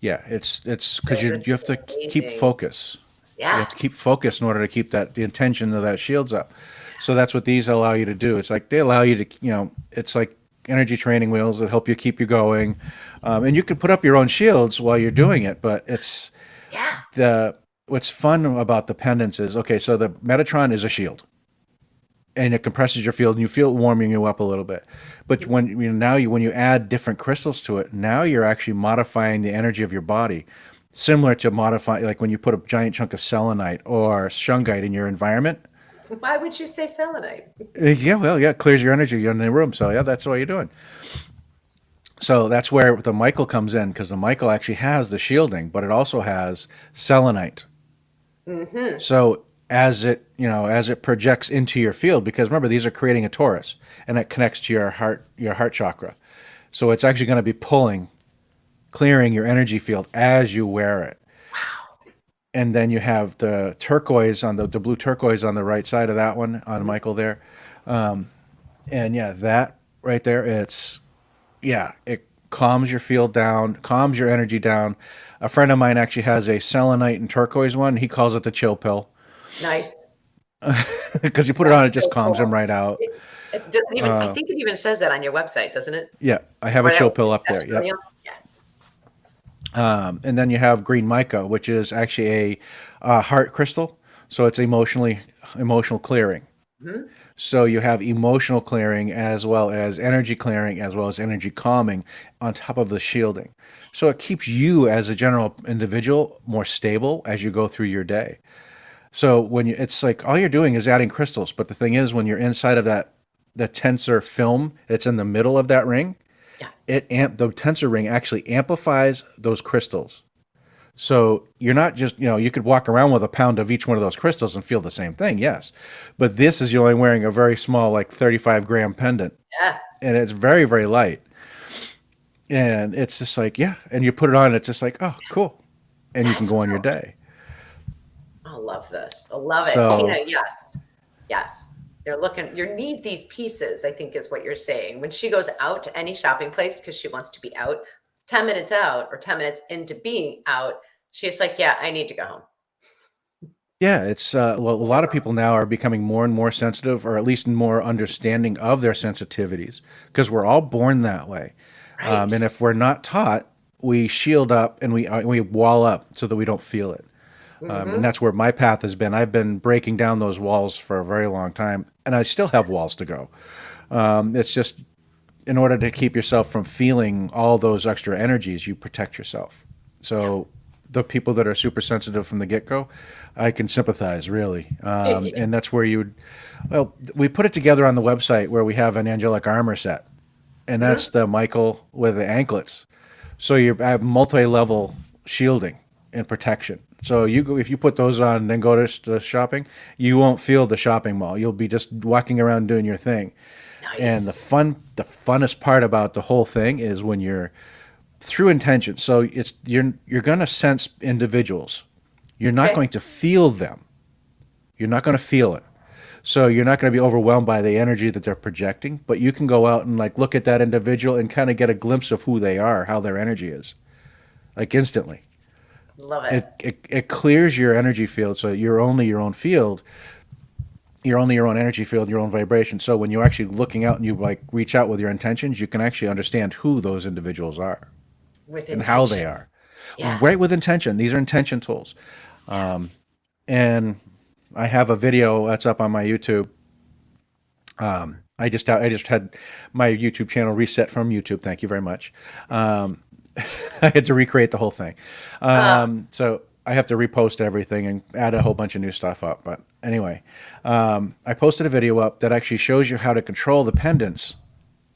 Yeah, it's because you have to keep focus. Yeah. You have to keep focus in order to keep the intention of that shields up. So that's what these allow you to do. It's like they allow you to, it's like energy training wheels that help you keep you going. And you can put up your own shields while you're doing it, but it's what's fun about the pendants is, okay, so the Metatron is a shield. and it compresses your field, and you feel it warming you up a little bit. But when you add different crystals to it, now you're actually modifying the energy of your body, similar to modify like when you put a giant chunk of selenite or shungite in your environment. Why would you say selenite? Yeah, well, yeah, it clears your energy in the room. So yeah, that's what you're doing. So that's where the Michael comes in, because the Michael actually has the shielding, but it also has selenite. So as it projects into your field, because remember these are creating a torus, and it connects to your heart chakra. So it's actually going to be clearing your energy field as you wear it. And then you have the turquoise on the blue turquoise on the right side of that one on Michael there. And yeah, that right there, it calms your field down, calms your energy down. A friend of mine actually has a selenite and turquoise one. He calls it the chill pill Nice. because you put it on, it So just calms him cool. right out. It doesn't even, I think it even says that on your website, doesn't it? Yeah, I have a Or that chill was pill up there. Yep. testimonial? Yeah. And then you have green mica, which is actually a heart crystal. So it's emotional clearing. So you have emotional clearing as well as energy clearing as well as energy calming on top of the shielding. So it keeps you as a general individual more stable as you go through your day. So it's like all you're doing is adding crystals, but the thing is when you're inside of the tensor film, it's in the middle of that ring. Yeah. The tensor ring actually amplifies those crystals. So you're not just, you could walk around with a pound of each one of those crystals and feel the same thing, yes. But this is you're only wearing a very small, like 35-gram pendant, Yeah. and it's very, very light. And it's just like, yeah, and you put it on, it's just like, oh, cool. And you can That's go on your so, day. I love this. I love it. Tina, So, yes. Yes. You need these pieces, I think is what you're saying. When she goes out to any shopping place because she wants to be out, 10 minutes out or 10 minutes into being out, she's like, yeah, I need to go home. yeah, a lot of people now are becoming more and more sensitive, or at least more understanding of their sensitivities, because we're all born that way. Right. And if we're not taught, we shield up and we wall up so that we don't feel it. And that's where my path has been. I've been breaking down those walls for a very long time, and I still have walls to go. It's just in order to keep yourself from feeling all those extra energies, you protect yourself. So the people that are super sensitive from the get-go, I can sympathize really. And that's where we put it together on the website where we have an angelic armor set, and that's the Michael with the anklets. So you have multi-level shielding and protection. So if you put those on and then go to the shopping, you won't feel the shopping mall. You'll be just walking around doing your thing. And Nice. the funnest part about the whole thing is when you're through intention. So you're going to sense individuals. You're not Okay. going to feel them. You're not going to feel it. So you're not going to be overwhelmed by the energy that they're projecting, but you can go out and like look at that individual and kind of get a glimpse of who they are, how their energy is, like instantly. Love it. It clears your energy field, so you're only your own field. You're only your own energy field, your own vibration. So when you're actually looking out and you like reach out with your intentions, you can actually understand who those individuals are With and how they intention. are. Yeah. Right, with intention. These are intention tools. And I have a video that's up on my YouTube. I just had my YouTube channel reset from YouTube. Thank you very much. I had to recreate the whole thing. Uh, So I have to repost everything and add a whole bunch of new stuff up. But anyway, I posted a video up that actually shows you how to control the pendants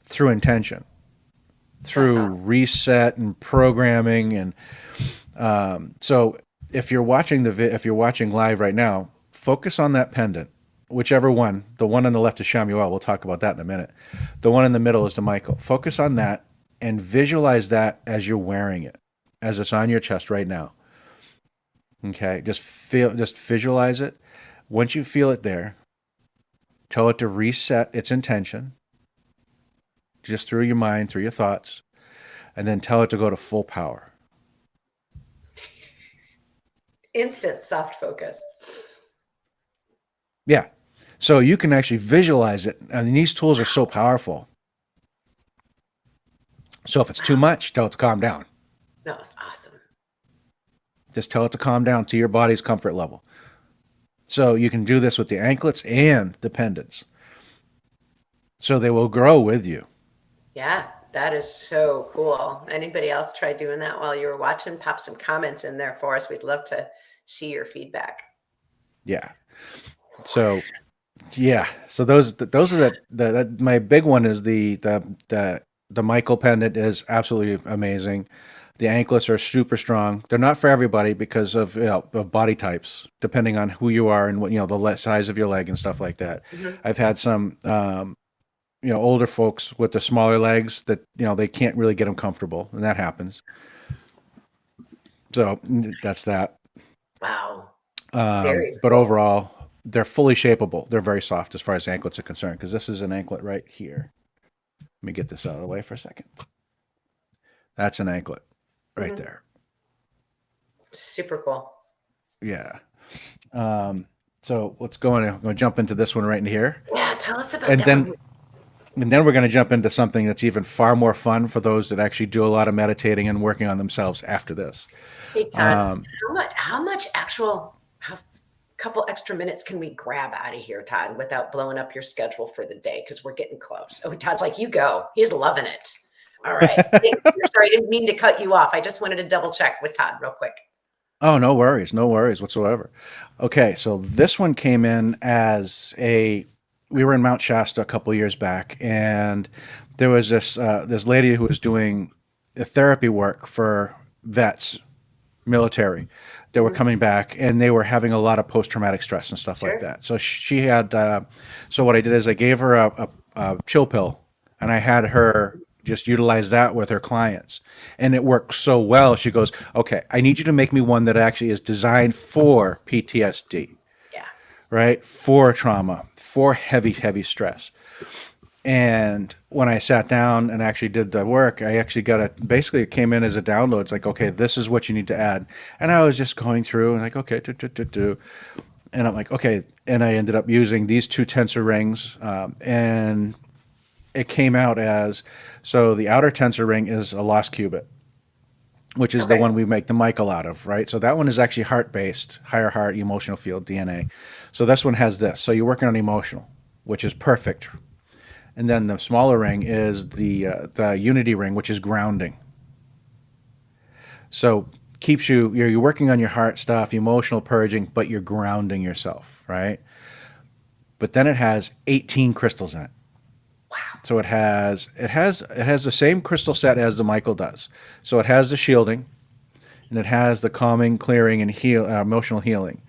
through intention, that's through awesome. reset and programming. And so if you're watching if you're watching live right now, focus on that pendant. Whichever one, the one on the left is Shamuel. We'll talk about that in a minute. The one in the middle is the Michael. Focus on that and visualize that as you're wearing it, as it's on your chest right now. Okay, just visualize it. Once you feel it there, tell it to reset its intention, just through your mind, through your thoughts, and then tell it to go to full power. Instant soft focus. Yeah. So you can actually visualize it, and these tools are so powerful. So if it's too much, tell it to calm down. That was awesome. Just tell it to calm down to your body's comfort level. So you can do this with the anklets and the pendants. So they will grow with you. Yeah, that is so cool. Anybody else try doing that while you were watching? Pop some comments in there for us. We'd love to see your feedback. Yeah. So yeah. So those are my big one is the Michael pendant is absolutely amazing. The anklets are super strong. They're not for everybody because of, of body types, depending on who you are and what, the size of your leg and stuff like that. Mhm. I've had some, older folks with the smaller legs that, they can't really get them comfortable, and that happens. So that's that. Wow. Very But cool. overall, they're fully shapeable. They're very soft as far as anklets are concerned, because this is an anklet right here. Let me get this out of the way for a second. That's an anklet right Mhm. there. Super cool. Yeah. So let's go in. I'm going to jump into this one right in here, Yeah, tell us about and that one. then we're going to jump into something that's even far more fun for those that actually do a lot of meditating and working on themselves after this. Hey, Todd, how much actual, how couple extra minutes can we grab out of here, Todd, without blowing up your schedule for the day? Because we're getting close. Oh, Todd's like, you go. He's loving it. All right. Thank you. Sorry, I didn't mean to cut you off. I just wanted to double check with Todd real quick. Oh, no worries whatsoever. Okay, so this one came in as we were in Mount Shasta a couple years back, and there was this lady who was doing a therapy work for vets, military, that were Mhm. coming back, and they were having a lot of post-traumatic stress and stuff like Sure. that. So she had, so what I did is I gave her a chill pill, and I had her just utilize that with her clients, and it worked so well. She goes, "Okay, I need you to make me one that actually is designed for PTSD, Yeah. right? For trauma, for heavy, heavy stress." And when I sat down and actually did the work, I actually got basically it came in as a download. It's like, okay, this is what you need to add. And I was just going through and like, okay, and I'm like, okay. And I ended up using these two tensor rings. And it came out as, so the outer tensor ring is a lost cubit, which is the Okay. one we make the Michael out of, right? So that one is actually heart based, higher heart, emotional field, DNA. So this one has this. So you're working on emotional, which is perfect. And then the smaller ring is the unity ring, which is grounding. So keeps you're working on your heart stuff, emotional purging, but you're grounding yourself, right? But then it has 18 crystals in it. Wow. So it has the same crystal set as the Michael does. So it has the shielding, and it has the calming, clearing, and emotional healing.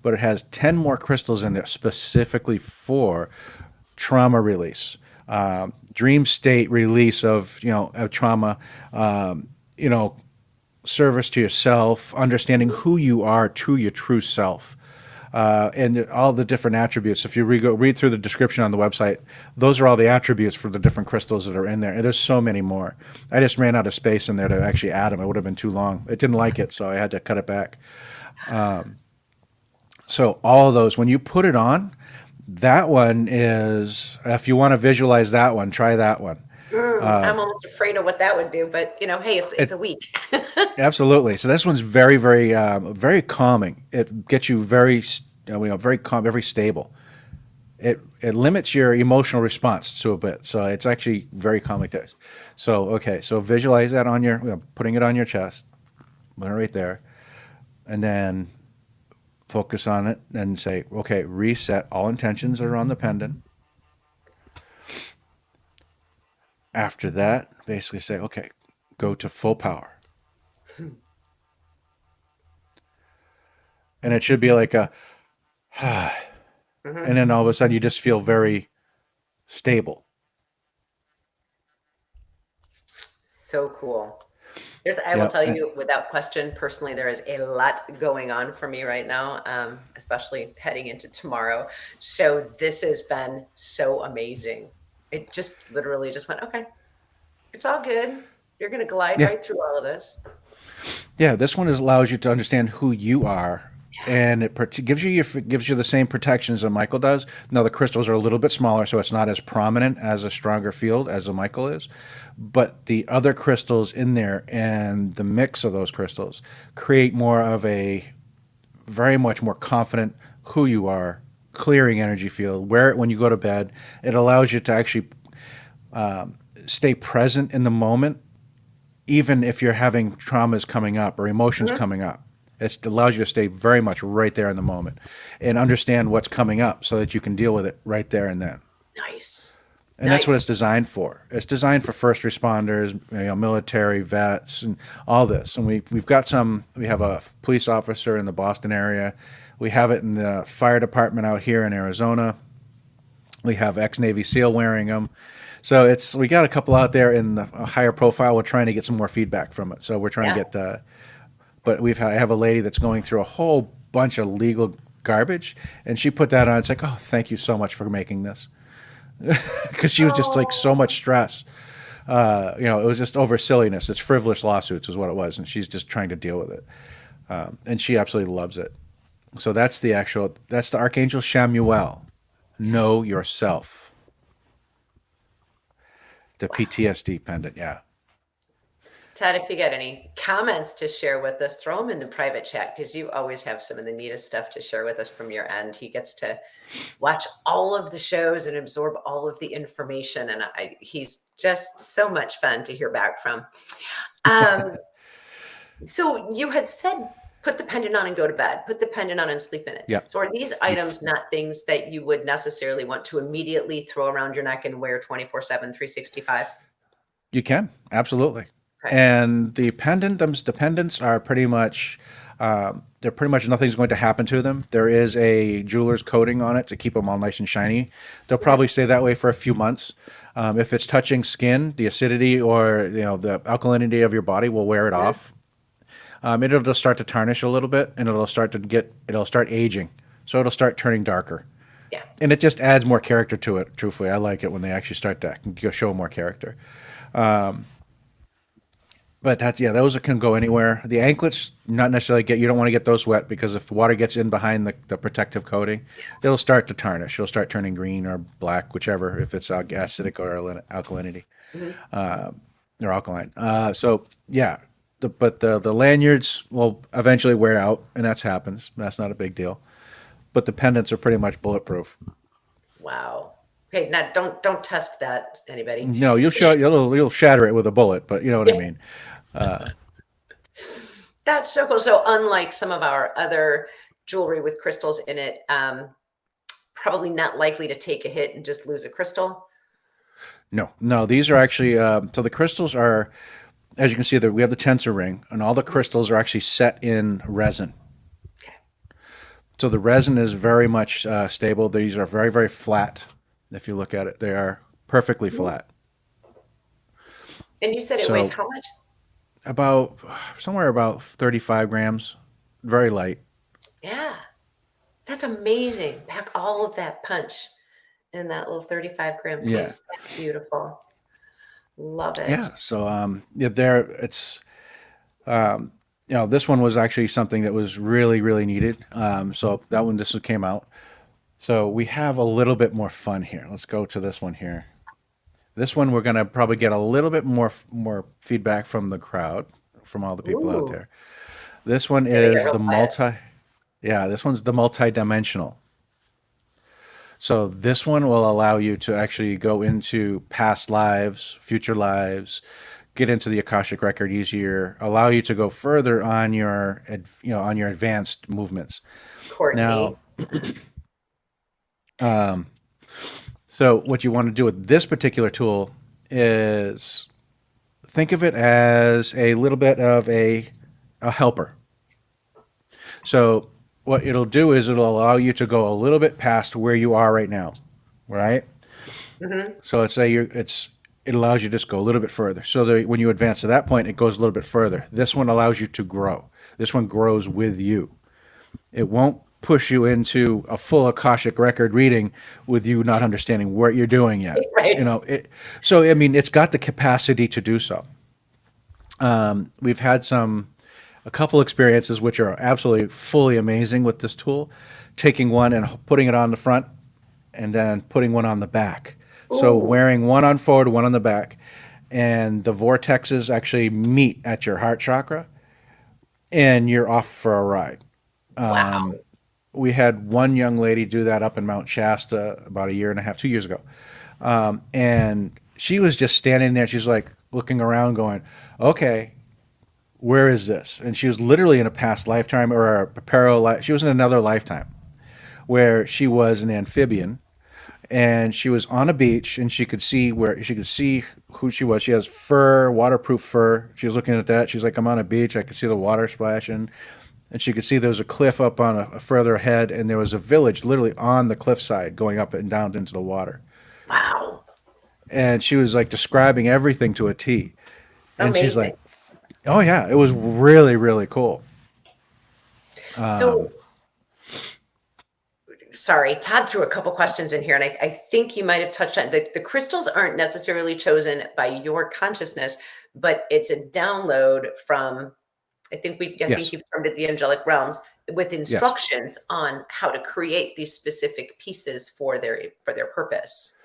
But it has 10 more crystals in there specifically for trauma release, dream state release of trauma, you know, service to yourself, understanding who you are to your true self. And all the different attributes. If you read through the description on the website, those are all the attributes for the different crystals that are in there. And there's so many more. I just ran out of space in there to actually add them. It would have been too long. It didn't like it, so I had to cut it back. So all of those, when you put it on, that one is, if you want to visualize that one, try that one. I'm almost afraid of what that would do, but hey, it's It a week. absolutely. So this one's very, very, very calming. It gets you very calm, very stable. It limits your emotional response to a bit, so it's actually very calming. So okay, so visualize that on putting it on your chest, right there, and then focus on it and say, okay, reset all intentions that are on the pendant. After that, basically say, okay, go to full power. And it should be like a, Mhm. and then all of a sudden you just feel very stable. So cool. I will Yep. tell you without question, personally, there is a lot going on for me right now, especially heading into tomorrow. So this has been so amazing. It just literally just went, okay, it's all good. You're going to glide Yeah. right through all of this. Yeah. This one allows you to understand who you are. And it gives you the same protections that Michael does. Now the crystals are a little bit smaller, so it's not as prominent as a stronger field as the Michael is. But the other crystals in there and the mix of those crystals create more of a very much more confident who you are, clearing energy field. Where when you go to bed, it allows you to actually stay present in the moment, even if you're having traumas coming up or emotions Mhm. coming up. It allows you to stay very much right there in the moment and understand what's coming up so that you can deal with it right there and then. Nice. And that's what it's Nice. designed for. It's designed for first responders, military vets, and all this. And we've got some. We have a police officer in the Boston area. We have it in the fire department out here in Arizona. We have ex-Navy SEAL wearing them. So we got a couple out there in the a higher profile. We're trying to get some more feedback from it. So we're trying to Yeah. get. But I have a lady that's going through a whole bunch of legal garbage, and she put that on. It's like, oh, thank you so much for making this, because she was just like so Oh, much stress. It was just over silliness. It's frivolous lawsuits is what it was, and she's just trying to deal with it. And she absolutely loves it. So that's the Archangel Shamuel. Know yourself. The PTSD pendant, yeah. Ted, if you got any comments to share with us, throw them in the private chat because you always have some of the neatest stuff to share with us from your end. He gets to watch all of the shows and absorb all of the information, and he's just so much fun to hear back from. Um, so you had said put the pendant on and go to bed, put the pendant on and sleep in it. Yeah. So are these items not things that you would necessarily want to immediately throw around your neck and wear 24/7, 365? You can, absolutely. Okay. And the pendants are pretty much, they're pretty much nothing's going to happen to them. There is a jeweler's coating on it to keep them all nice and shiny. They'll Okay. probably stay that way for a few months. If it's touching skin, the acidity or the alkalinity of your body will wear it Mhm. off. It'll just start to tarnish a little bit, and it'll start aging, so it'll start turning darker, Yeah. and it just adds more character to it. Truthfully, I like it when they actually start to show more character. But those can go anywhere. The anklets, not necessarily you don't want to get those wet because if the water gets in behind the protective coating, it'll start to tarnish. It'll start turning green or black, whichever, if it's acidic or alkalinity Mhm. or alkaline. So yeah, but the lanyards will eventually wear out, and that happens. That's not a big deal. But the pendants are pretty much bulletproof. Wow. Okay, now don't test that, anybody. No, you'll shatter it with a bullet, but you know what I Yeah, mean. that's so cool. So unlike some of our other jewelry with crystals in it, probably not likely to take a hit and just lose a crystal. No, no, these are actually so the crystals are, as you can see there, we have the tensor ring, and all the crystals are actually set in resin. Okay. So the resin is very much stable. These are very, very flat. If you look at it, they are perfectly Mhm. flat. And you said it weighs So how much? about somewhere about 35 grams, very light. Yeah, that's amazing. Pack all of that punch in that little 35-gram Yeah, piece. That's beautiful. Love it. yeah. So yeah, there it's this one was actually something that was really, really needed. So that one, this one came out. So we have a little bit more fun here. Let's go to this one here. This one we're gonna probably get a little bit more feedback from the crowd, from all the people out Ooh, there. This one yeah, they get is real quiet. this one's the multi-dimensional. So this one will allow you to actually go into past lives, future lives, get into the Akashic record easier, allow you to go further on on your advanced movements. Now, Courtney. um, so what you want to do with this particular tool is think of it as a little bit of a helper. So what it'll do is it'll allow you to go a little bit past where you are right now, right? Hmm. So let's say it allows you to just go a little bit further. So that when you advance to that point, it goes a little bit further. This one allows you to grow. This one grows with you. It won't push you into a full Akashic record reading with you not understanding what you're doing yet. Right. So I mean, it's got the capacity to do so. We've had a couple experiences which are absolutely fully amazing with this tool, taking one and putting it on the front and then putting one on the back. So Ooh, wearing one on forward, one on the back, and the vortexes actually meet at your heart chakra, and you're off for a ride. wow. We had one young lady do that up in Mount Shasta about a year and a half, 2 years ago, and she was just standing there. She's like looking around, going, "Okay, where is this?" And she was literally in a past lifetime or a parallel life. She was in another lifetime where she was an amphibian, and she was on a beach, and she could see who she was. She has fur, waterproof fur. She was looking at that. She's like, "I'm on a beach. I could see the water splashing." And she could see there was a cliff up on a further ahead, and there was a village literally on the cliffside going up and down into the water. Wow. And she was like describing everything to a T. And she's Amazing. like, "Oh yeah, it was really really cool." So, sorry, Todd threw a couple questions in here, and I think you might have touched on the crystals aren't necessarily chosen by your consciousness, but it's a download from, I think Yes, you've termed it the angelic realms, with yes, instructions on how to create these specific pieces for their purpose.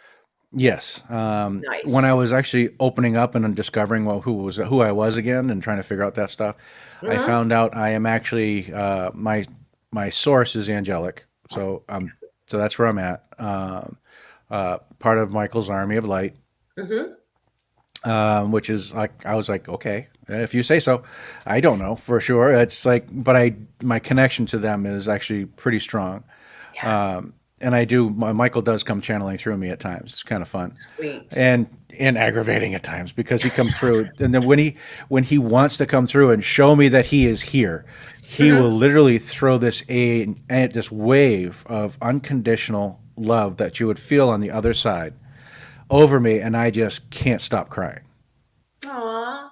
yes. When I Nice. was actually opening up and discovering who I was again and trying to figure out that stuff, I Hmm. found out I am actually my source is angelic. So that's where I'm at. Part of Michael's army of light, Hmm. which is like I was like, okay, if you say so. I don't know for sure. It's like, but my connection to them is actually pretty strong. Yeah. And Michael does come channeling through me at times. It's kind of fun, Sweet. and aggravating at times because he comes through, and then when he wants to come through and show me that he is here, he will Hmm. literally throw this wave of unconditional love that you would feel on the other side over me, and I just can't stop crying. Aw,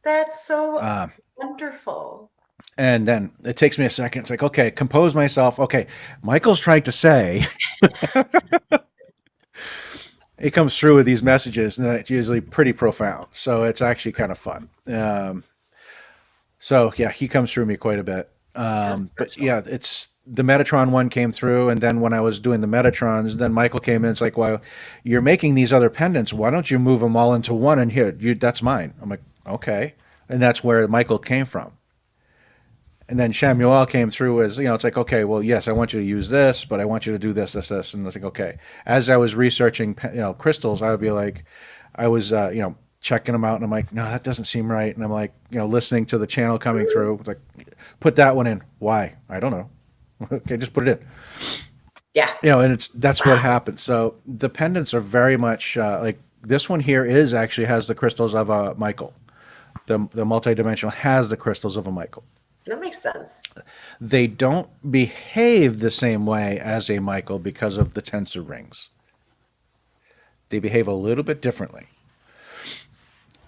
that's so wonderful. And then it takes me a second. It's like, okay, compose myself. Okay, Michael's trying to say, he comes through with these messages, and it's usually pretty profound. So it's actually kind of fun. So yeah, he comes through me quite a bit. How But special. yeah, it's the Metatron one came through, and then when I was doing the Metatrons, then Michael came in. It's like, well, you're making these other pendants. Why don't you move them all into one? And here, that's mine. I'm like, okay, and that's where Michael came from. And then Shamuel came through as, it's like, okay, well, yes, I want you to use this, but I want you to do this, this, this. And it's like, okay. As I was researching, crystals, I would be like, I was, checking them out, and I'm like, no, that doesn't seem right. And I'm like, listening to the channel coming through, like, put that one in. Why? I don't know. Okay, just put it in. Yeah. And that's what Wow. happens. So the pendants are very much like this one here is actually has the crystals of a Michael. The multidimensional has the crystals of a Michael. That makes sense. They don't behave the same way as a Michael because of the tensor rings. They behave a little bit differently.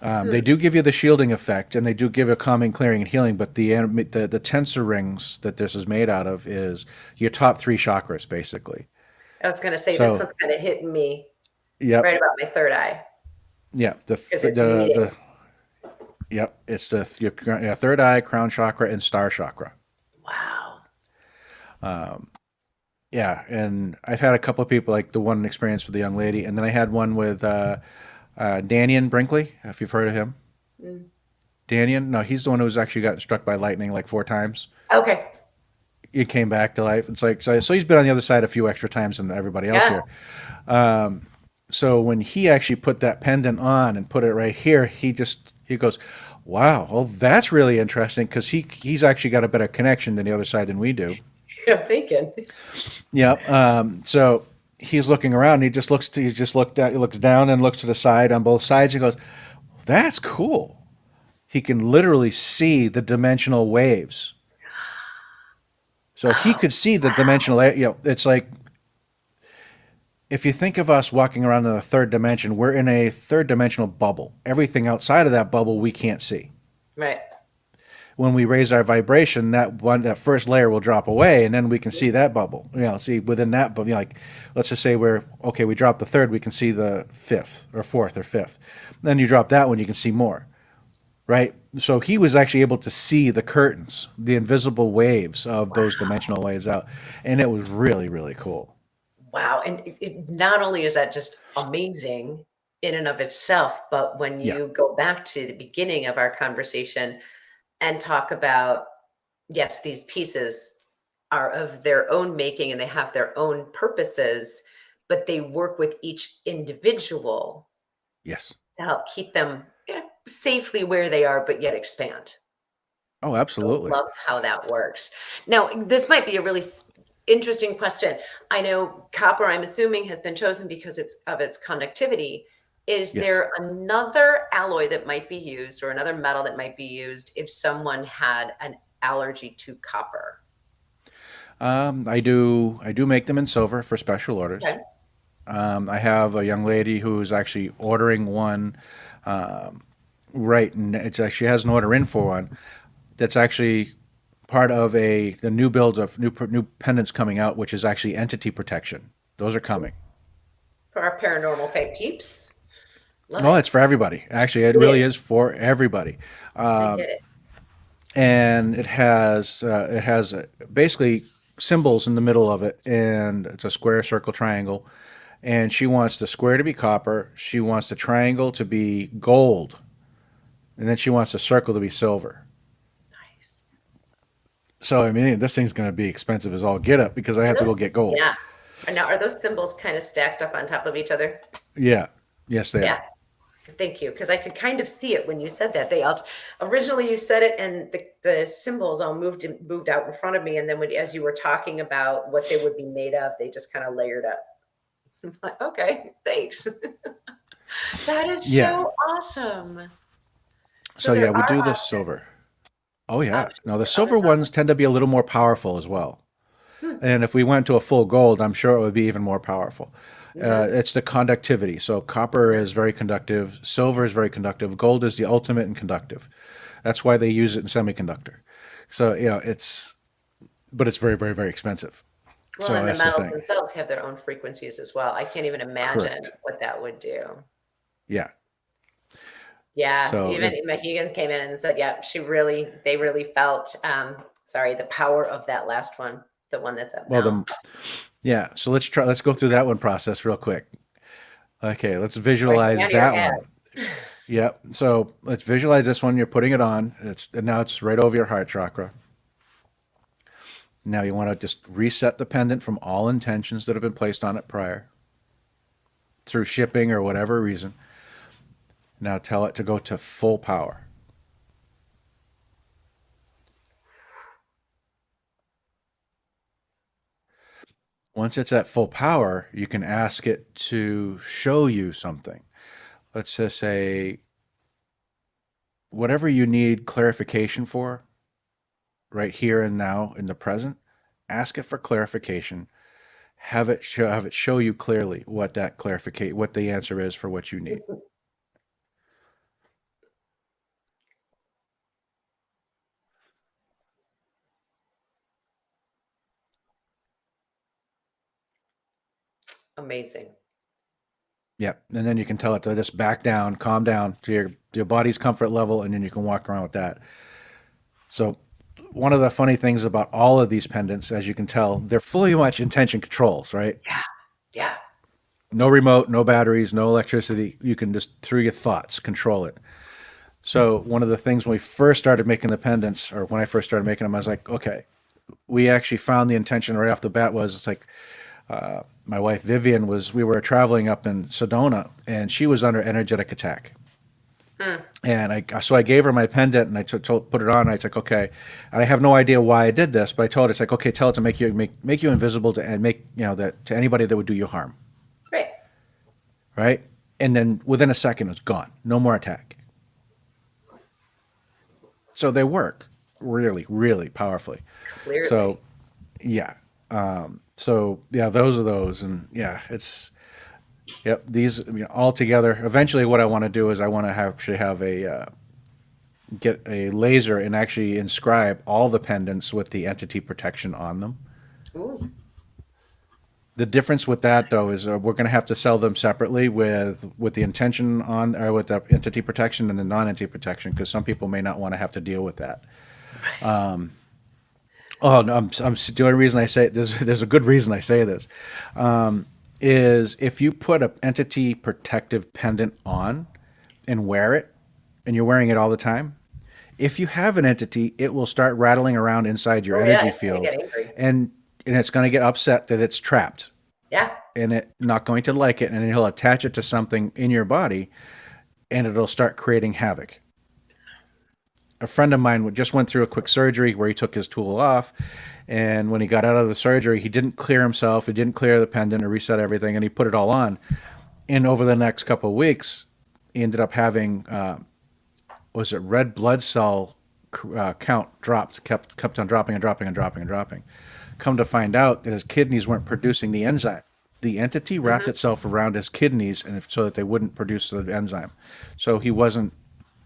They Hmm. do give you the shielding effect, and they do give you calming, clearing, and healing. But the tensor rings that this is made out of is your top three chakras, basically. I was going to say this So, one's kind of hitting me yep, right about my third eye yeah, because it's meeting. yep, it's your third eye, crown chakra, and star chakra. Wow. Yeah, and I've had a couple of people like the one experience with the young lady, and then I had one with Danian Brinkley, if you've heard of him. Mm. Danian, no, he's the one who's actually gotten struck by lightning like 4 times. Okay. He came back to life. It's like so he's been on the other side a few extra times than everybody else Yeah. here. So when he actually put that pendant on and put it right here, he goes, "Wow, well that's really interesting," because he's actually got a better connection than the other side than we do. I'm thinking. Yep. So he's looking around. And he just looked down. He looks down and looks to the side on both sides. And goes, "That's cool." He can literally see the dimensional waves. So he Oh, could see the wow. dimensional. It's like if you think of us walking around in the third dimension, we're in a third dimensional bubble. Everything outside of that bubble we can't see. Right. When we raise our vibration, that first layer will drop away, and then we can see that bubble. See within that bubble, like let's just say we drop the third, we can see the fifth or fourth or fifth. Then you drop that one, you can see more, right? So he was actually able to see the curtains, the invisible waves of those dimensional waves out, and it was really really cool. Wow. And not only is that just amazing in and of itself, but when Yeah, you go back to the beginning of our conversation and talk about, yes, these pieces are of their own making and they have their own purposes, but they work with each individual. Yes. to help keep them, safely where they are, but yet expand. Oh, I absolutely. love how that works. Now, this might be a really interesting question. I know copper, I'm assuming, has been chosen because it's of its conductivity. Is Yes. there another alloy that might be used or another metal that might be used if someone had an allergy to copper? I do make them in silver for special orders. Okay. I have a young lady who's actually ordering one, um, right, and she has an order in for one that's actually part of the new builds of new pendants coming out, which is actually entity protection. Those are coming. For our paranormal type peeps. Love No, it's it. for everybody. Actually, it It really is. is for everybody. I get it. And it has basically symbols in the middle of it, and it's a square, circle, triangle. And she wants the square to be copper. She wants the triangle to be gold, and then she wants the circle to be silver. Nice. So I mean, this thing's going to be expensive as all get up because I Are have to go those, get gold. yeah. And now, are those symbols kind of stacked up on top of each other? Yeah, yes, they Yeah. are. Thank you, because I could kind of see it when you said that. They all originally you said it, and the symbols all moved out in front of me, and then as you were talking about what they would be made of, they just kind of layered up. I'm like, okay, thanks. That is Yeah. so awesome. So So yeah, there we are do the options silver. Oh yeah. options Now the for other silver ones metals. tend to be a little more powerful as well. Hmm. And if we went to a full gold, I'm sure it would be even more powerful. Hmm. It's the conductivity. So copper Yeah. is very conductive, silver is very conductive, gold is the ultimate in conductive. That's why they use it in semiconductor. So but it's very, very, very expensive. Well, So and the that's the metals thing. themselves have their own frequencies as well. I can't even imagine Correct. what that would do. Yeah. Yeah, So even it, Mahegans came in and said, yeah, they really felt, sorry, the power of that last one, the one that's up well, now. yeah. So let's go through that one process real quick. Okay, let's All right, hang visualize on to your that one. hats. Yep. So let's visualize this one. You're putting it on. And now it's right over your heart chakra. Now you want to just reset the pendant from all intentions that have been placed on it prior through shipping or whatever reason. Now tell it to go to full power. Once it's at full power, you can ask it to show you something. Let's just say whatever you need clarification for right here and now in the present, ask it for clarification. Have it show you clearly what the answer is for what you need. Amazing. Yeah, and then you can tell it to just back down, calm down to your body's comfort level, and then you can walk around with that. So, one of the funny things about all of these pendants, as you can tell, they're fully much intention controls, right? Yeah, yeah. No remote, no batteries, no electricity. You can just through your thoughts control it. So, one of the things when we first started making the pendants, or when I first started making them, I was like, okay, we actually found the intention right off the bat was it's like my wife Vivian we were traveling up in Sedona and she was under energetic attack. Hmm. And I gave her my pendant and I put it on. And I was like, okay. And I have no idea why I did this, but I told her, it's like, okay, tell it to make you invisible to and make that to anybody that would do you harm, Great. right? And then within a second, it's gone. No more attack. So they work really, really powerfully. So Clearly. yeah, so yeah, those are those, and yeah, it's yep. These all together. Eventually, what I want to do is I want to actually have get a laser and actually inscribe all the pendants with the entity protection on them. Ooh. The difference with that though is we're going to have to sell them separately with the intention on or with the entity protection and the non-entity protection because some people may not want to have to deal with that. Oh no, the only reason I say there's a good reason I say this is if you put an entity protective pendant on and wear it and you're wearing it all the time, if you have an entity, it will start rattling around inside your Oh yeah, energy it's gonna field get angry. and it's going to get upset that it's trapped. Yeah. and it not going to like it, and he'll attach it to something in your body, and it'll start creating havoc. A friend of mine just went through a quick surgery where he took his tool off, and when he got out of the surgery, he didn't clear himself, he didn't clear the pendant or reset everything, and he put it all on. And over the next couple of weeks, he ended up having was it red blood cell count dropped, kept on dropping and dropping and dropping and dropping. Come to find out that his kidneys weren't producing the enzyme. The entity wrapped Mm-hmm. itself around his kidneys, and so that they wouldn't produce the enzyme. So he wasn't,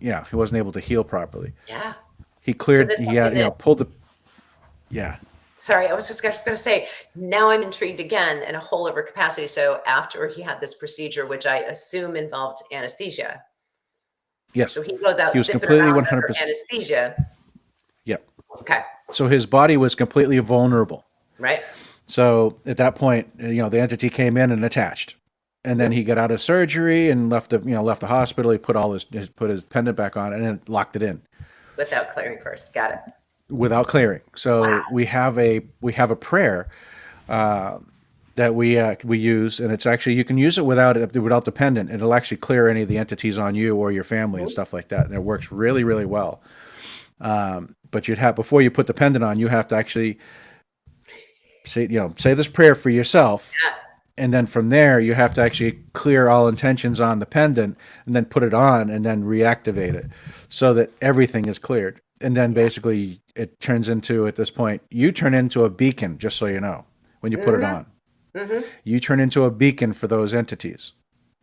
yeah, he wasn't able to heal properly. Yeah. He So cleared, that's he something had, that, pulled the, yeah, sorry, I was just going to say, now I'm intrigued again in a whole other capacity. So after he had this procedure, which I assume involved anesthesia, yes, so he goes he out was zipping completely around under 100%. anesthesia. Yep. Okay. So his body was completely vulnerable. Right. So at that point, the entity came in and attached, and then Hmm. he got out of surgery and left the hospital. He put put his pendant back on and then locked it in Without clearing first. Got it. without clearing. Wow. So we have a prayer that we use, and it's actually, you can use it without the pendant. It'll actually clear any of the entities on you or your family and Mhm. stuff like that, and it works really, really well. But you'd have, before you put the pendant on, you have to actually say this prayer for yourself, Yeah. and then from there you have to actually clear all intentions on the pendant, and then put it on, and then reactivate it so that everything is cleared. And then Yeah. basically it turns into, at this point, you turn into a beacon, just so you know, when you put it Hmm. on. Hmm. You turn into a beacon for those entities,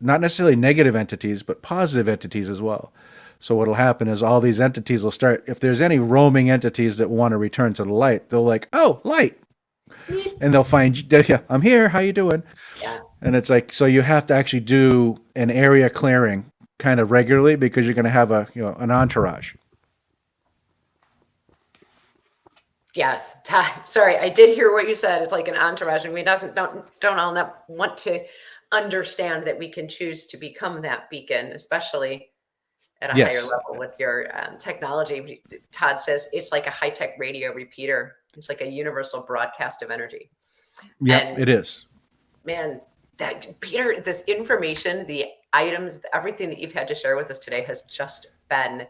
not necessarily negative entities, but positive entities as well. So what'll happen is all these entities will start, if there's any roaming entities that want to return to the light, they'll like, oh, light, and they'll find you. Yeah, I'm here. How you doing? Yeah. And it's like, so you have to actually do an area clearing kind of regularly, because you're going to have an entourage. Yes. Sorry, I did hear what you said. It's like an entourage, and we don't all not want to understand that we can choose to become that beacon, especially at a higher Yes. level with your technology. Todd says it's like a high tech radio repeater. It's like a universal broadcast of energy. Yep, And it is. man, that Peter, this information, the items, everything that you've had to share with us today has just been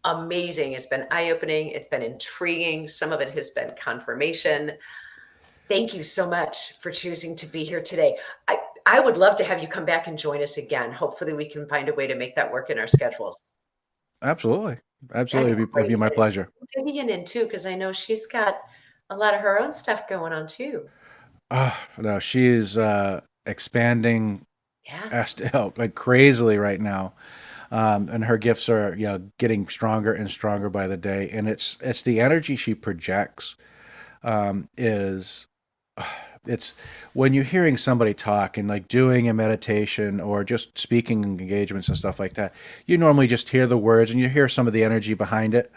amazing. It's been eye opening. It's been intriguing. Some of it has been confirmation. Thank you so much for choosing to be here today. I would love to have you come back and join us again. Hopefully, we can find a way to make that work in our schedules. Absolutely. That'd Absolutely. be It'd be great. my And pleasure. Vivian in too, because I know she's got a lot of her own stuff going on too. No, she is expanding Yeah. like crazily right now. And her gifts are, getting stronger and stronger by the day. And it's the energy she projects, is it's when you're hearing somebody talk and like doing a meditation or just speaking engagements and stuff like that, you normally just hear the words and you hear some of the energy behind it.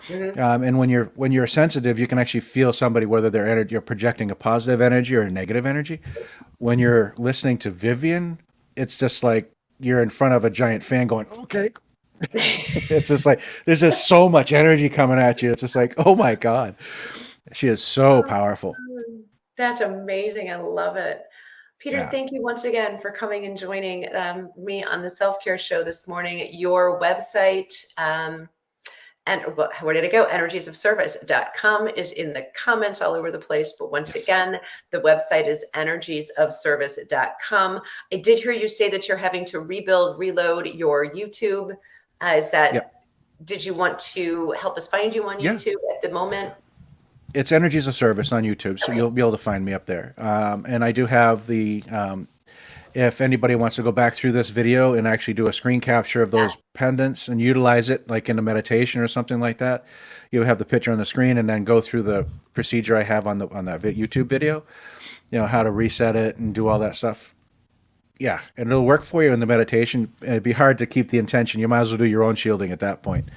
Hmm. And when you're sensitive, you can actually feel somebody, whether you're projecting a positive energy or a negative energy. When you're listening to Vivian, it's just like you're in front of a giant fan going, okay. It's just like there's just so much energy coming at you. It's just like, oh my God, she is so powerful. That's amazing. I love it. Peter, Yeah. thank you once again for coming and joining me on the self care show this morning. Your website, and where did it go? Energiesofservice.com is in the comments all over the place. But once Yes. again, the website is energiesofservice.com. I did hear you say that you're having to reload your YouTube. Is that, Yep. did you want to help us find you on Yeah. YouTube at the moment? It's Energies of Service on YouTube, so Okay. you'll be able to find me up there. And I do have if anybody wants to go back through this video and actually do a screen capture of those pendants and utilize it like in a meditation or something like that, you have the picture on the screen and then go through the procedure I have on that YouTube video, how to reset it and do all that stuff. Yeah, and it'll work for you in the meditation. And it'd be hard to keep the intention. You might as well do your own shielding at that point.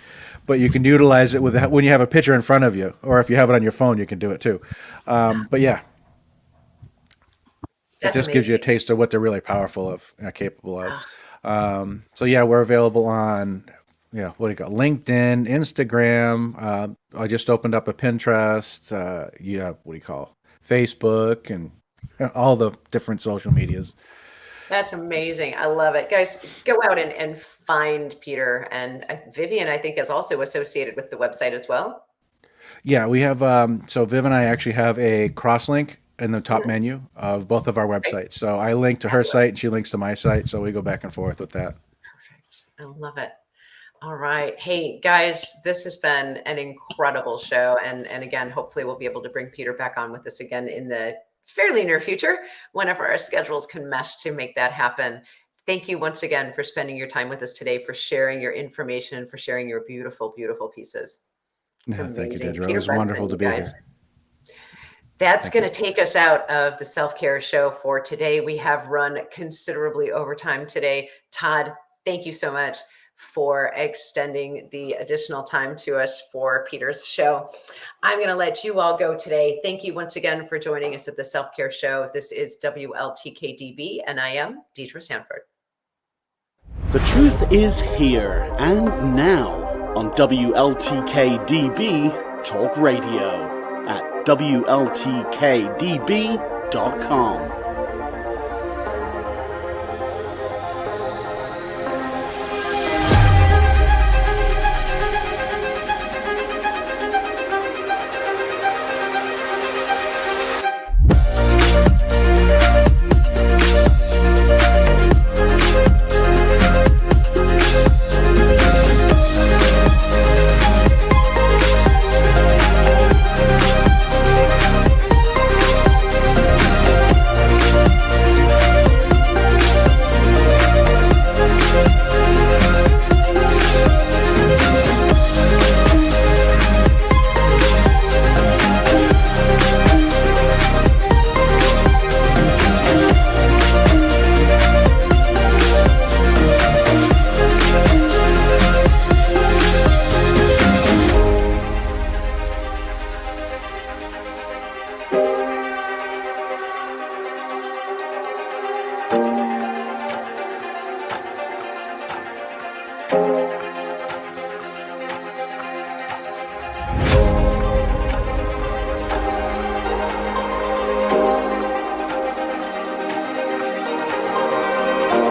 But you can utilize it when you have a picture in front of you, or if you have it on your phone, you can do it too. But yeah, it That's just gives you a amazing. taste of what they're really powerful of, capable of. Ah, So yeah, we're available on, what do you got? LinkedIn, Instagram. I just opened up a Pinterest. Yeah, what do you call Facebook and all the different social medias. That's amazing. I love it. Guys, go out and find Peter. And Vivian, I think, is also associated with the website as well. Yeah, we have, so Viv and I actually have a cross link in the top Mhm. menu of both of our Great. websites. So I link to her site and she links to my site. So we go back and forth with that. Perfect. I love it. All right. Hey, guys, this has been an incredible show. And again, hopefully we'll be able to bring Peter back on with us again in the fairly near future, whenever our schedules can mesh to make that happen. Thank you once again for spending your time with us today, for sharing your information, for sharing your beautiful, beautiful pieces. It's Yeah, thank you, amazing. Dedra. It Peter was wonderful Benson, to you be guys. here. That's Thank going you. to take us out of the self-care show for today. We have run considerably over time today. Todd, thank you so much for extending the additional time to us for Peter's show. I'm going to let you all go today. Thank you once again for joining us at the Self-Care Show. This is WLTKDB, and I am Deidre Sanford. The truth is here and now on WLTKDB Talk Radio at WLTKDB.com.